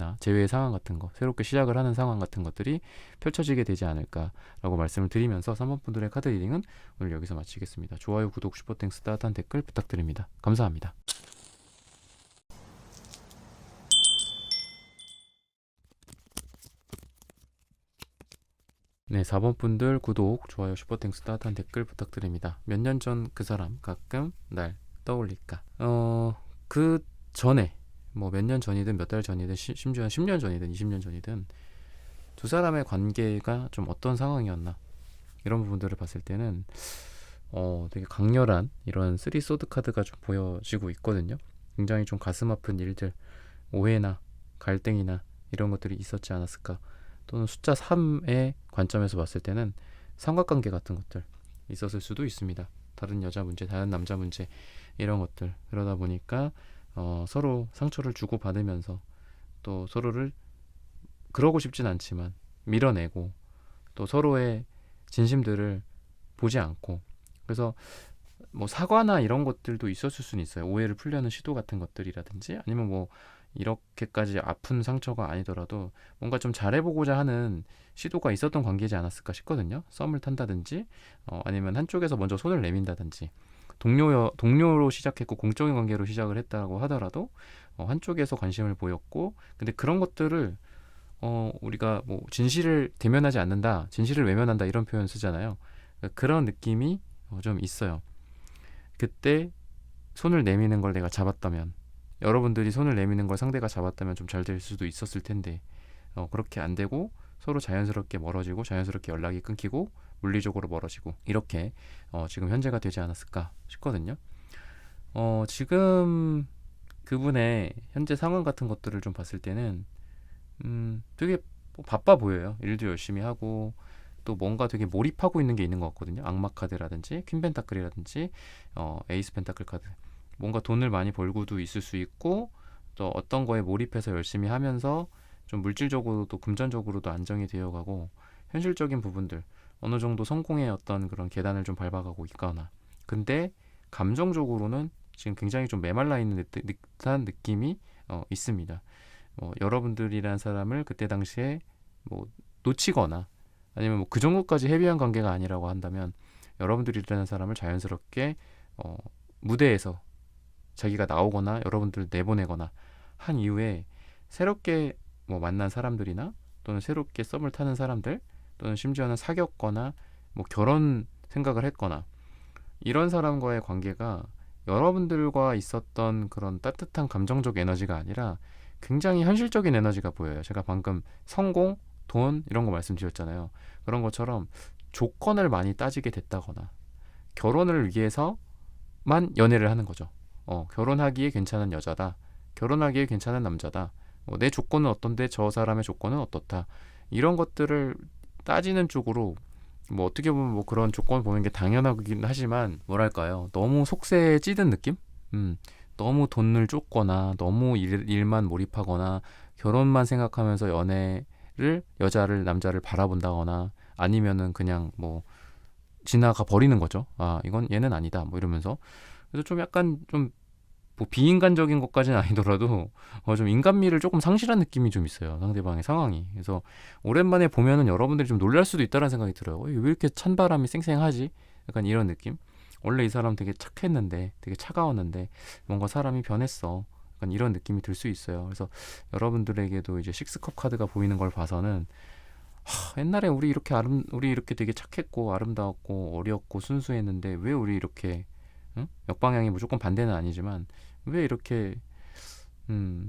상황 같은 거, 새롭게 시작을 하는 상황 같은 것들이 펼쳐지게 되지 않을까라고 말씀을 드리면서 3번 분들의 카드 리딩은 오늘 여기서 마치겠습니다. 좋아요, 구독, 슈퍼땡스, 따뜻한 댓글 부탁드립니다. 감사합니다. 네, 4번 분들 구독, 좋아요, 슈퍼땡스, 따뜻한 댓글 부탁드립니다. 몇 년 전 그 사람 가끔 날 떠올릴까? 그 전에, 뭐 몇 년 전이든 몇 달 전이든 심지어 10년 전이든 20년 전이든 두 사람의 관계가 좀 어떤 상황이었나, 이런 부분들을 봤을 때는 되게 강렬한 이런 쓰리 소드 카드가 좀 보여지고 있거든요. 굉장히 좀 가슴 아픈 일들, 오해나 갈등이나 이런 것들이 있었지 않았을까. 또는 숫자 3의 관점에서 봤을 때는 삼각관계 같은 것들 있었을 수도 있습니다. 다른 여자 문제, 다른 남자 문제, 이런 것들. 그러다 보니까 서로 상처를 주고 받으면서 또 서로를, 그러고 싶진 않지만 밀어내고, 또 서로의 진심들을 보지 않고, 그래서 뭐 사과나 이런 것들도 있었을 수는 있어요. 오해를 풀려는 시도 같은 것들이라든지, 아니면 뭐 이렇게까지 아픈 상처가 아니더라도 뭔가 좀 잘해보고자 하는 시도가 있었던 관계지 않았을까 싶거든요. 썸을 탄다든지, 아니면 한쪽에서 먼저 손을 내민다든지, 동료로 시작했고 공적인 관계로 시작을 했다고 하더라도 한쪽에서 관심을 보였고, 근데 그런 것들을 우리가 뭐 진실을 대면하지 않는다, 진실을 외면한다, 이런 표현 쓰잖아요. 그런 느낌이 좀 있어요. 그때 손을 내미는 걸 내가 잡았다면, 여러분들이 손을 내미는 걸 상대가 잡았다면 좀 잘 될 수도 있었을 텐데, 그렇게 안 되고 서로 자연스럽게 멀어지고, 자연스럽게 연락이 끊기고, 물리적으로 멀어지고, 이렇게 지금 현재가 되지 않았을까 싶거든요. 지금 그분의 현재 상황 같은 것들을 좀 봤을 때는 되게 바빠 보여요. 일도 열심히 하고, 또 뭔가 되게 몰입하고 있는 게 있는 것 같거든요. 악마 카드라든지 퀸 펜타클이라든지 에이스 펜타클 카드, 뭔가 돈을 많이 벌고도 있을 수 있고, 또 어떤 거에 몰입해서 열심히 하면서 좀 물질적으로도 금전적으로도 안정이 되어가고, 현실적인 부분들 어느 정도 성공의 어떤 그런 계단을 좀 밟아가고 있거나, 근데 감정적으로는 지금 굉장히 좀 메말라 있는 듯한 느낌이 있습니다. 여러분들이란 사람을 그때 당시에 뭐 놓치거나, 아니면 뭐 그 정도까지 헤비한 관계가 아니라고 한다면, 여러분들이라는 사람을 자연스럽게 무대에서 자기가 나오거나 여러분들 내보내거나 한 이후에 새롭게 뭐 만난 사람들이나 또는 새롭게 썸을 타는 사람들 또는 심지어는 사귀었거나 뭐 결혼 생각을 했거나 이런 사람과의 관계가 여러분들과 있었던 그런 따뜻한 감정적 에너지가 아니라 굉장히 현실적인 에너지가 보여요. 제가 방금 성공, 돈 이런 거 말씀드렸잖아요. 그런 것처럼 조건을 많이 따지게 됐다거나 결혼을 위해서만 연애를 하는 거죠. 결혼하기에 괜찮은 여자다. 결혼하기에 괜찮은 남자다. 내 조건은 어떤데 저 사람의 조건은 어떻다. 이런 것들을 따지는 쪽으로 뭐 어떻게 보면 뭐 그런 조건 보는 게 당연하긴 하지만 뭐랄까요. 너무 속세에 찌든 느낌? 너무 돈을 쫓거나 너무 일만 몰입하거나 결혼만 생각하면서 연애를 여자를 남자를 바라본다거나 아니면은 그냥 뭐 지나가 버리는 거죠. 아 이건 얘는 아니다 뭐 이러면서 그래서 좀 약간 좀 뭐 비인간적인 것까지는 아니더라도 좀 인간미를 조금 상실한 느낌이 좀 있어요. 상대방의 상황이. 그래서 오랜만에 보면은 여러분들이 좀 놀랄 수도 있다는 생각이 들어요. 왜 이렇게 찬바람이 쌩쌩하지? 약간 이런 느낌. 원래 이 사람 되게 착했는데 되게 차가웠는데 뭔가 사람이 변했어. 약간 이런 느낌이 들 수 있어요. 그래서 여러분들에게도 이제 식스컵 카드가 보이는 걸 봐서는 옛날에 우리 이렇게 되게 착했고 아름다웠고 어렸고 순수했는데 왜 우리 이렇게 응? 역방향이 무조건 반대는 아니지만 왜 이렇게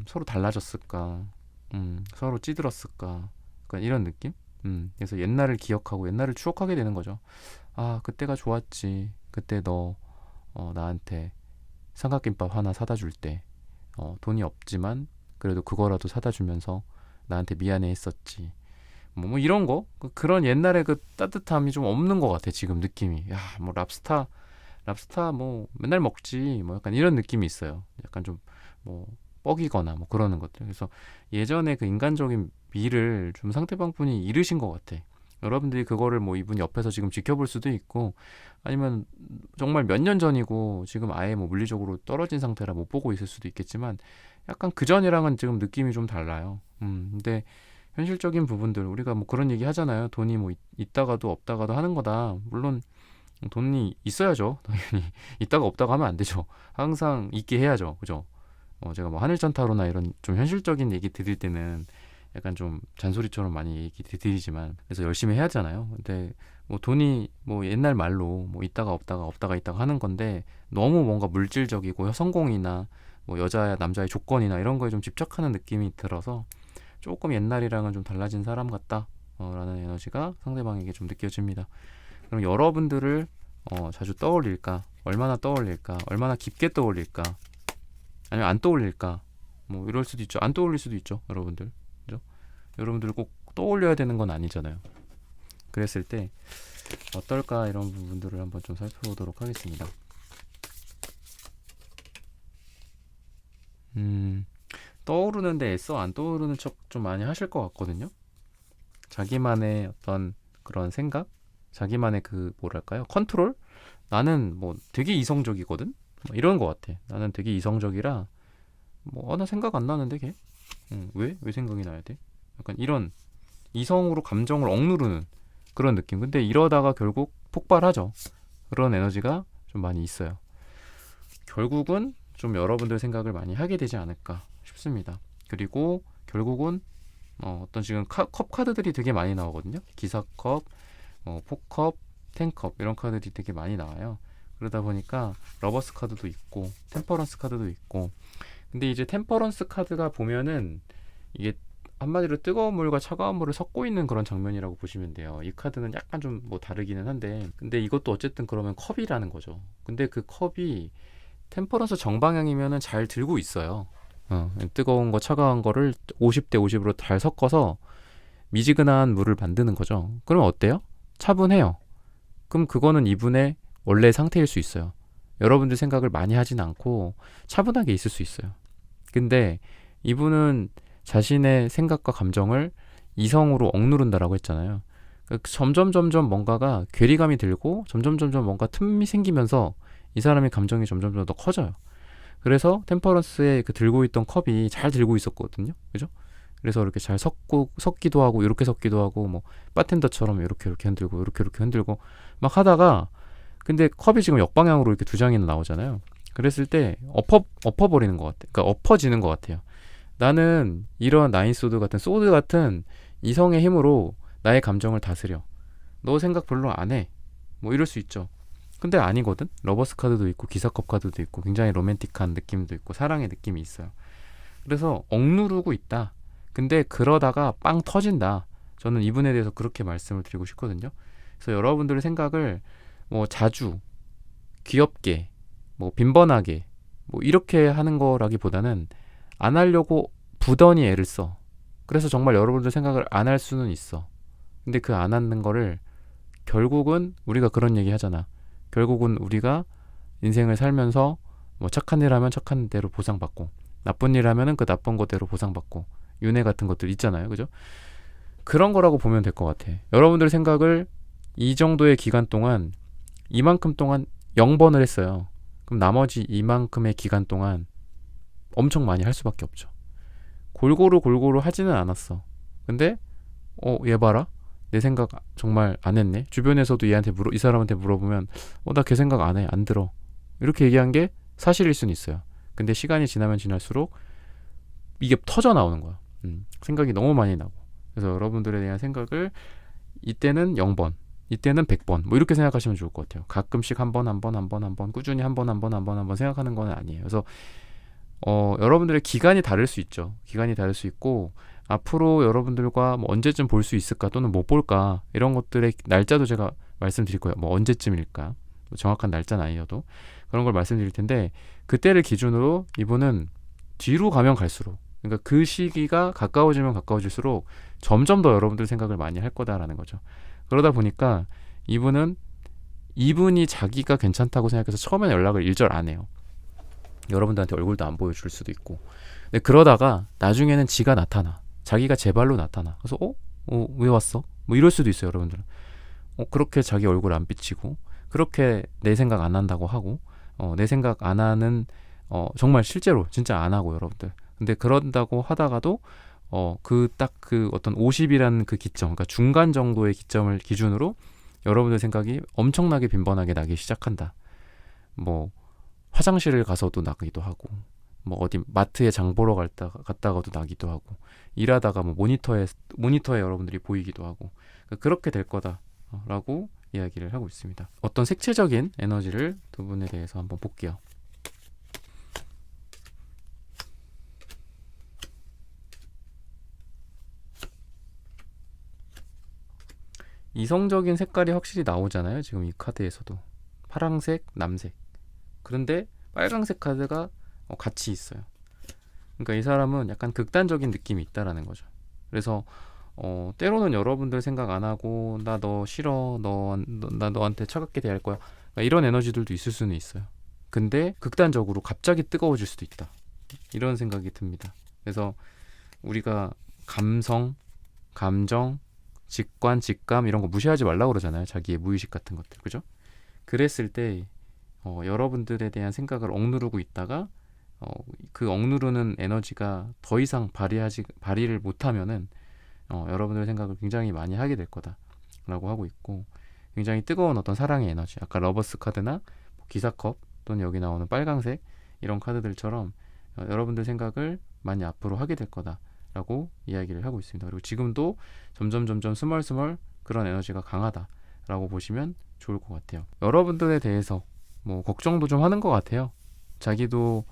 서로 달라졌을까? 서로 찌들었을까? 약간 이런 느낌? 그래서 옛날을 기억하고 옛날을 추억하게 되는 거죠. 아, 그때가 좋았지. 그때 너 나한테 삼각김밥 하나 사다 줄 때, 돈이 없지만 그래도 그거라도 사다 주면서 나한테 미안해 했었지. 뭐 이런 거? 그런 옛날의 그 따뜻함이 좀 없는 것 같아, 지금 느낌이. 야, 뭐 랍스타 뭐 맨날 먹지. 뭐 약간 이런 느낌이 있어요. 약간 좀 뭐 뻐기거나 뭐 그러는 것들. 그래서 예전에 그 인간적인 미를 좀 상대방 분이 잃으신 것 같아. 여러분들이 그거를 뭐 이분 옆에서 지금 지켜볼 수도 있고 아니면 정말 몇 년 전이고 지금 아예 뭐 물리적으로 떨어진 상태라 못 보고 있을 수도 있겠지만 약간 그 전이랑은 지금 느낌이 좀 달라요. 근데 현실적인 부분들 우리가 뭐 그런 얘기 하잖아요. 돈이 뭐 있다가도 없다가도 하는 거다. 물론 돈이 있어야죠. 당연히 있다가 없다가 하면 안 되죠. 항상 있게 해야죠. 그죠? 제가 뭐 하늘전타로나 이런 좀 현실적인 얘기 드릴 때는 약간 좀 잔소리처럼 많이 얘기 드리지만 그래서 열심히 해야 하잖아요. 근데 뭐 돈이 뭐 옛날 말로 뭐 있다가 없다가 없다가 있다가 하는 건데 너무 뭔가 물질적이고 성공이나 뭐 여자야 남자의 조건이나 이런 거에 좀 집착하는 느낌이 들어서 조금 옛날이랑은 좀 달라진 사람 같다 라는 에너지가 상대방에게 좀 느껴집니다. 그럼 여러분들을 자주 떠올릴까? 얼마나 떠올릴까? 얼마나 깊게 떠올릴까? 아니면 안 떠올릴까? 뭐 이럴 수도 있죠. 안 떠올릴 수도 있죠. 여러분들. 그죠? 여러분들 꼭 떠올려야 되는 건 아니잖아요. 그랬을 때 어떨까? 이런 부분들을 한번 좀 살펴보도록 하겠습니다. 떠오르는데 애써 안 떠오르는 척 좀 많이 하실 것 같거든요. 자기만의 어떤 그런 생각? 자기만의 그 뭐랄까요? 컨트롤? 나는 뭐 되게 이성적이거든? 뭐 이런 것 같아. 나는 되게 이성적이라 뭐 나 생각 안 나는데 걔? 왜? 왜 생각이 나야 돼? 약간 이런 이성으로 감정을 억누르는 그런 느낌. 근데 이러다가 결국 폭발하죠. 그런 에너지가 좀 많이 있어요. 결국은 좀 여러분들 생각을 많이 하게 되지 않을까 싶습니다. 그리고 결국은 어떤 지금 컵 카드들이 되게 많이 나오거든요. 기사컵, 포컵, 텐컵 이런 카드들이 되게 많이 나와요. 그러다 보니까 러버스 카드도 있고 템퍼런스 카드도 있고 근데 이제 템퍼런스 카드가 보면은 이게 한마디로 뜨거운 물과 차가운 물을 섞고 있는 그런 장면이라고 보시면 돼요. 이 카드는 약간 좀 뭐 다르기는 한데 근데 이것도 어쨌든 그러면 컵이라는 거죠. 근데 그 컵이 템퍼런스 정방향이면은 잘 들고 있어요. 뜨거운 거 차가운 거를 50대 50으로 잘 섞어서 미지근한 물을 만드는 거죠. 그럼 어때요? 차분해요. 그럼 그거는 이분의 원래 상태일 수 있어요. 여러분들 생각을 많이 하진 않고 차분하게 있을 수 있어요. 근데 이분은 자신의 생각과 감정을 이성으로 억누른다라고 했잖아요. 점점 뭔가가 괴리감이 들고 점점 뭔가 틈이 생기면서 이 사람의 감정이 점점 더 커져요. 그래서 템퍼런스에 그 들고 있던 컵이 잘 들고 있었거든요. 그죠? 그래서 이렇게 잘 섞기도 하고 이렇게 섞기도 하고 뭐 바텐더처럼 이렇게 흔들고 이렇게 흔들고 막 하다가 근데 컵이 지금 역방향으로 이렇게 두 장이나 나오잖아요. 그랬을 때 엎어버리는 것 같아요. 그러니까 엎어지는 것 같아요. 나는 이런 소드 같은 이성의 힘으로 나의 감정을 다스려. 너 생각 별로 안 해. 뭐 이럴 수 있죠. 근데 아니거든. 러버스 카드도 있고 기사컵 카드도 있고 굉장히 로맨틱한 느낌도 있고 사랑의 느낌이 있어요. 그래서 억누르고 있다. 근데 그러다가 빵 터진다. 저는 이분에 대해서 그렇게 말씀을 드리고 싶거든요. 그래서 여러분들의 생각을 뭐 자주, 귀엽게, 뭐 빈번하게 뭐 이렇게 하는 거라기보다는 안 하려고 부단히 애를 써. 그래서 정말 여러분들 생각을 안 할 수는 있어. 근데 그 안 하는 거를 결국은 우리가 그런 얘기 하잖아. 결국은 우리가 인생을 살면서 뭐 착한 일 하면 착한 대로 보상받고 나쁜 일 하면은 그 나쁜 거대로 보상받고 윤회 같은 것들 있잖아요. 그죠? 그런 거라고 보면 될 것 같아. 여러분들 생각을 이 정도의 기간 동안 이만큼 동안 0번을 했어요. 그럼 나머지 이만큼의 기간 동안 엄청 많이 할 수밖에 없죠. 골고루 하지는 않았어. 근데 얘 봐라. 내 생각 정말 안 했네. 주변에서도 이 사람한테 물어보면 나 걔 생각 안 해. 안 들어. 이렇게 얘기한 게 사실일 수는 있어요. 근데 시간이 지나면 지날수록 이게 터져 나오는 거야. 생각이 너무 많이 나고. 그래서 여러분들에 대한 생각을 이때는 0번, 이때는 100번 뭐 이렇게 생각하시면 좋을 것 같아요. 가끔씩 한 번 꾸준히 한 번 생각하는 건 아니에요. 그래서 여러분들의 기간이 다를 수 있죠. 기간이 다를 수 있고 앞으로 여러분들과 뭐 언제쯤 볼 수 있을까 또는 못 볼까 이런 것들의 날짜도 제가 말씀드릴 거예요. 뭐 언제쯤일까 뭐 정확한 날짜는 아니어도 그런 걸 말씀드릴 텐데 그때를 기준으로 이분은 뒤로 가면 갈수록 그러니까 그 시기가 가까워지면 가까워질수록 점점 더 여러분들 생각을 많이 할 거다라는 거죠. 그러다 보니까 이분이 자기가 괜찮다고 생각해서 처음에는 연락을 일절 안 해요. 여러분들한테 얼굴도 안 보여줄 수도 있고. 근데 그러다가 나중에는 지가 나타나. 자기가 제 발로 나타나. 그래서 왜 왔어? 뭐 이럴 수도 있어요, 여러분들은. 그렇게 자기 얼굴 안 비치고 그렇게 내 생각 안 한다고 하고 내 생각 안 하는 정말 실제로 진짜 안 하고 여러분들. 근데 그런다고 하다가도 그 어떤 50이라는 그 기점, 그러니까 중간 정도의 기점을 기준으로 여러분들 생각이 엄청나게 빈번하게 나기 시작한다. 뭐 화장실을 가서도 나기도 하고 뭐 어디 마트에 장 보러 갔다가도 나기도 하고 일하다가 뭐 모니터에 여러분들이 보이기도 하고 그렇게 될 거다라고 이야기를 하고 있습니다. 어떤 색채적인 에너지를 두 분에 대해서 한번 볼게요. 이성적인 색깔이 확실히 나오잖아요. 지금 이 카드에서도 파랑색, 남색. 그런데 빨강색 카드가 같이 있어요. 그러니까 이 사람은 약간 극단적인 느낌이 있다라는 거죠. 그래서 때로는 여러분들 생각 안 하고 나 너 싫어, 나 너한테 차갑게 대할 거야. 그러니까 이런 에너지들도 있을 수는 있어요. 근데 극단적으로 갑자기 뜨거워질 수도 있다. 이런 생각이 듭니다. 그래서 우리가 감성, 감정, 직관, 직감 이런 거 무시하지 말라고 그러잖아요. 자기의 무의식 같은 것들. 그죠? 그랬을 때 여러분들에 대한 생각을 억누르고 있다가 그 억누르는 에너지가 더 이상 발휘를 못하면은 여러분들의 생각을 굉장히 많이 하게 될 거다라고 하고 있고 굉장히 뜨거운 어떤 사랑의 에너지 아까 러버스 카드나 기사컵 또는 여기 나오는 빨강색 이런 카드들처럼 여러분들 생각을 많이 앞으로 하게 될 거다라고 이야기를 하고 있습니다. 그리고 지금도 점점 스멀스멀 그런 에너지가 강하다라고 보시면 좋을 것 같아요. 여러분들에 대해서 뭐 걱정도 좀 하는 것 같아요. 자기도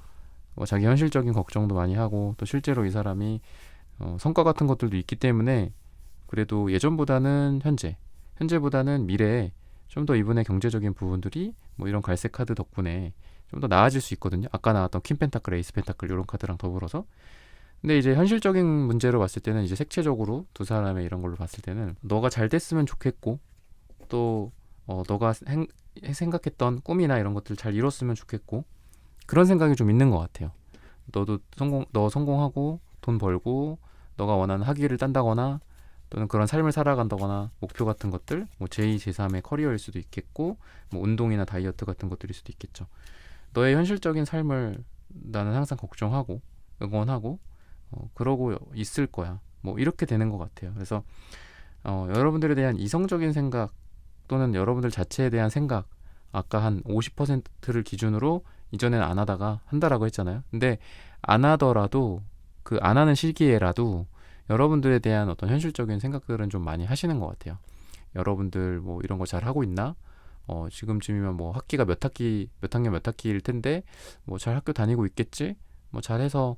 자기 현실적인 걱정도 많이 하고 또 실제로 이 사람이 성과 같은 것들도 있기 때문에 그래도 예전보다는 현재보다는 미래에 좀 더 이분의 경제적인 부분들이 뭐 이런 갈색 카드 덕분에 좀 더 나아질 수 있거든요. 아까 나왔던 퀸 펜타클, 에이스 펜타클 이런 카드랑 더불어서. 근데 이제 현실적인 문제로 봤을 때는 이제 색채적으로 두 사람의 이런 걸로 봤을 때는 너가 잘 됐으면 좋겠고 또 너가 생각했던 꿈이나 이런 것들 잘 이뤘으면 좋겠고 그런 생각이 좀 있는 것 같아요. 너 성공하고 돈 벌고 너가 원하는 학위를 딴다거나 또는 그런 삶을 살아간다거나 목표 같은 것들 뭐 제2, 제3의 커리어일 수도 있겠고 뭐 운동이나 다이어트 같은 것들일 수도 있겠죠. 너의 현실적인 삶을 나는 항상 걱정하고 응원하고 그러고 있을 거야. 뭐 이렇게 되는 것 같아요. 그래서 여러분들에 대한 이성적인 생각 또는 여러분들 자체에 대한 생각 아까 한 50%를 기준으로 이전에는 안 하다가 한다라고 했잖아요. 근데 안 하더라도 그 안 하는 시기에라도 여러분들에 대한 어떤 현실적인 생각들은 좀 많이 하시는 것 같아요. 여러분들 뭐 이런 거 잘 하고 있나? 지금쯤이면 뭐 학기가 몇 학기, 몇 학년 몇 학기일 텐데 뭐 잘 학교 다니고 있겠지? 뭐 잘해서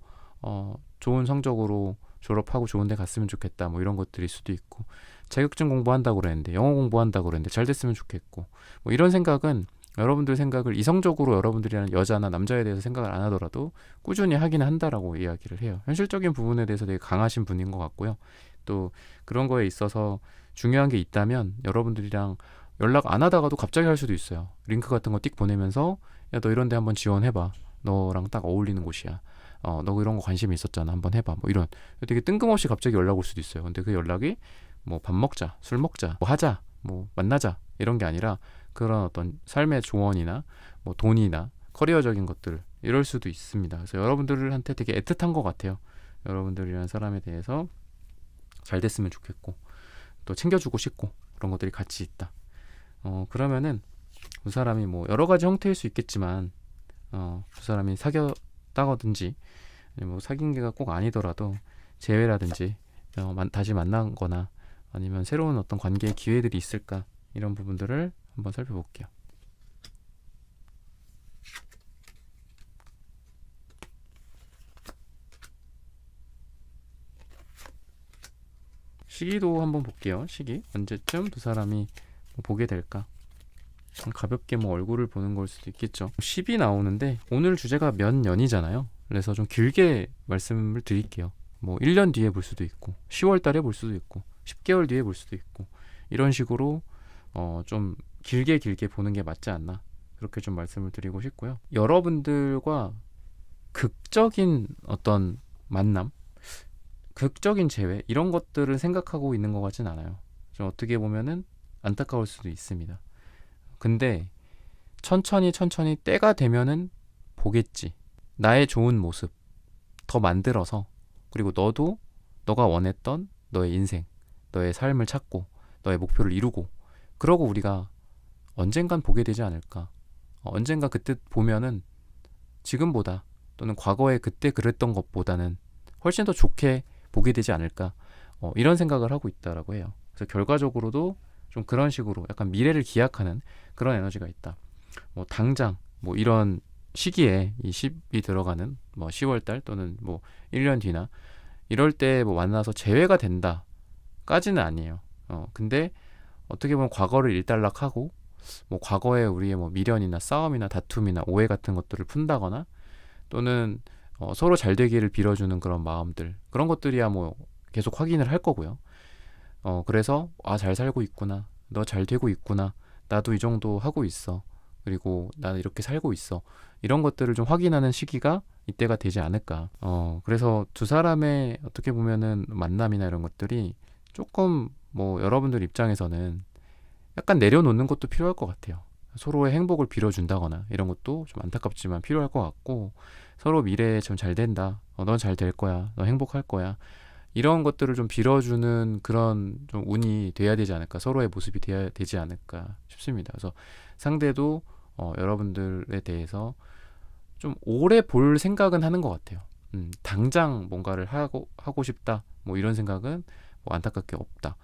좋은 성적으로 졸업하고 좋은 데 갔으면 좋겠다. 뭐 이런 것들일 수도 있고, 자격증 공부한다고 그랬는데, 영어 공부한다고 그랬는데 잘 됐으면 좋겠고, 뭐 이런 생각은 여러분들 생각을 이성적으로 여러분들이라는 여자나 남자에 대해서 생각을 안 하더라도 꾸준히 하긴 한다라고 이야기를 해요. 현실적인 부분에 대해서 되게 강하신 분인 것 같고요. 또 그런 거에 있어서 중요한 게 있다면 여러분들이랑 연락 안 하다가도 갑자기 할 수도 있어요. 링크 같은 거 띡 보내면서 야, 너 이런 데 한번 지원해봐. 너랑 딱 어울리는 곳이야. 너 이런 거 관심이 있었잖아. 한번 해봐. 뭐 이런 되게 뜬금없이 갑자기 연락 올 수도 있어요. 근데 그 연락이 뭐 밥 먹자, 술 먹자, 뭐 하자, 뭐 만나자 이런 게 아니라 그런 어떤 삶의 조언이나 뭐 돈이나 커리어적인 것들 이럴 수도 있습니다. 그래서 여러분들한테 되게 애틋한 것 같아요. 여러분들이라는 사람에 대해서 잘 됐으면 좋겠고 또 챙겨주고 싶고 그런 것들이 같이 있다. 그러면은 그 사람이 뭐 여러 가지 형태일 수 있겠지만 그 사람이 사귀었다든지 뭐 사귄 게가 꼭 아니더라도 재회라든지 다시 만난 거나 아니면 새로운 어떤 관계의 기회들이 있을까, 이런 부분들을 한번 살펴볼게요. 시기도 한번 볼게요. 시기 언제쯤 두 사람이 뭐 보게 될까. 가볍게 뭐 얼굴을 보는 걸 수도 있겠죠. 10이 나오는데 오늘 주제가 몇 년이잖아요. 그래서 좀 길게 말씀을 드릴게요. 뭐 1년 뒤에 볼 수도 있고 10월 달에 볼 수도 있고 10개월 뒤에 볼 수도 있고, 이런 식으로 좀 길게 보는 게 맞지 않나, 그렇게 좀 말씀을 드리고 싶고요. 여러분들과 극적인 어떤 만남, 극적인 재회 이런 것들을 생각하고 있는 것 같진 않아요. 좀 어떻게 보면은 안타까울 수도 있습니다. 근데 천천히 때가 되면은 보겠지. 나의 좋은 모습 더 만들어서, 그리고 너도 너가 원했던 너의 인생, 너의 삶을 찾고 너의 목표를 이루고, 그러고 우리가 언젠간 보게 되지 않을까. 언젠가 그때 보면은 지금보다 또는 과거에 그때 그랬던 것보다는 훨씬 더 좋게 보게 되지 않을까. 이런 생각을 하고 있다라고 해요. 그래서 결과적으로도 좀 그런 식으로 약간 미래를 기약하는 그런 에너지가 있다. 뭐 당장 뭐 이런 시기에 이 10이 들어가는 뭐 10월달 또는 뭐 1년 뒤나 이럴 때 뭐 만나서 재회가 된다까지는 아니에요. 근데 어떻게 보면 과거를 일단락하고 뭐 과거에 우리의 뭐 미련이나 싸움이나 다툼이나 오해 같은 것들을 푼다거나, 또는 서로 잘 되기를 빌어주는 그런 마음들, 그런 것들이야 뭐 계속 확인을 할 거고요. 그래서 잘 살고 있구나, 너 잘 되고 있구나, 나도 이 정도 하고 있어, 그리고 나는 이렇게 살고 있어, 이런 것들을 좀 확인하는 시기가 이때가 되지 않을까. 그래서 두 사람의 어떻게 보면은 만남이나 이런 것들이 조금 뭐 여러분들 입장에서는 약간 내려놓는 것도 필요할 것 같아요. 서로의 행복을 빌어준다거나 이런 것도 좀 안타깝지만 필요할 것 같고, 서로 미래에 좀 잘 된다, 넌 잘 될 거야, 넌 행복할 거야, 이런 것들을 좀 빌어주는 그런 좀 운이 돼야 되지 않을까, 서로의 모습이 돼야 되지 않을까 싶습니다. 그래서 상대도 여러분들에 대해서 좀 오래 볼 생각은 하는 것 같아요. 당장 뭔가를 하고 싶다, 뭐 이런 생각은 뭐 안타깝게 없다.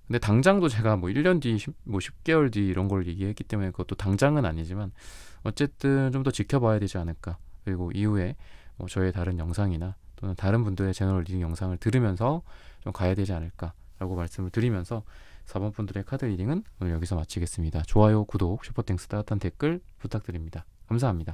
근데 당장도 제가 뭐 1년 뒤, 뭐 10개월 뒤 이런 걸 얘기했기 때문에 그것도 당장은 아니지만 어쨌든 좀 더 지켜봐야 되지 않을까. 그리고 이후에 뭐 저의 다른 영상이나 또는 다른 분들의 제너럴 리딩 영상을 들으면서 좀 가야 되지 않을까라고 말씀을 드리면서 4번 분들의 카드 리딩은 오늘 여기서 마치겠습니다. 좋아요, 구독, 슈퍼땡스, 따뜻한 댓글 부탁드립니다. 감사합니다.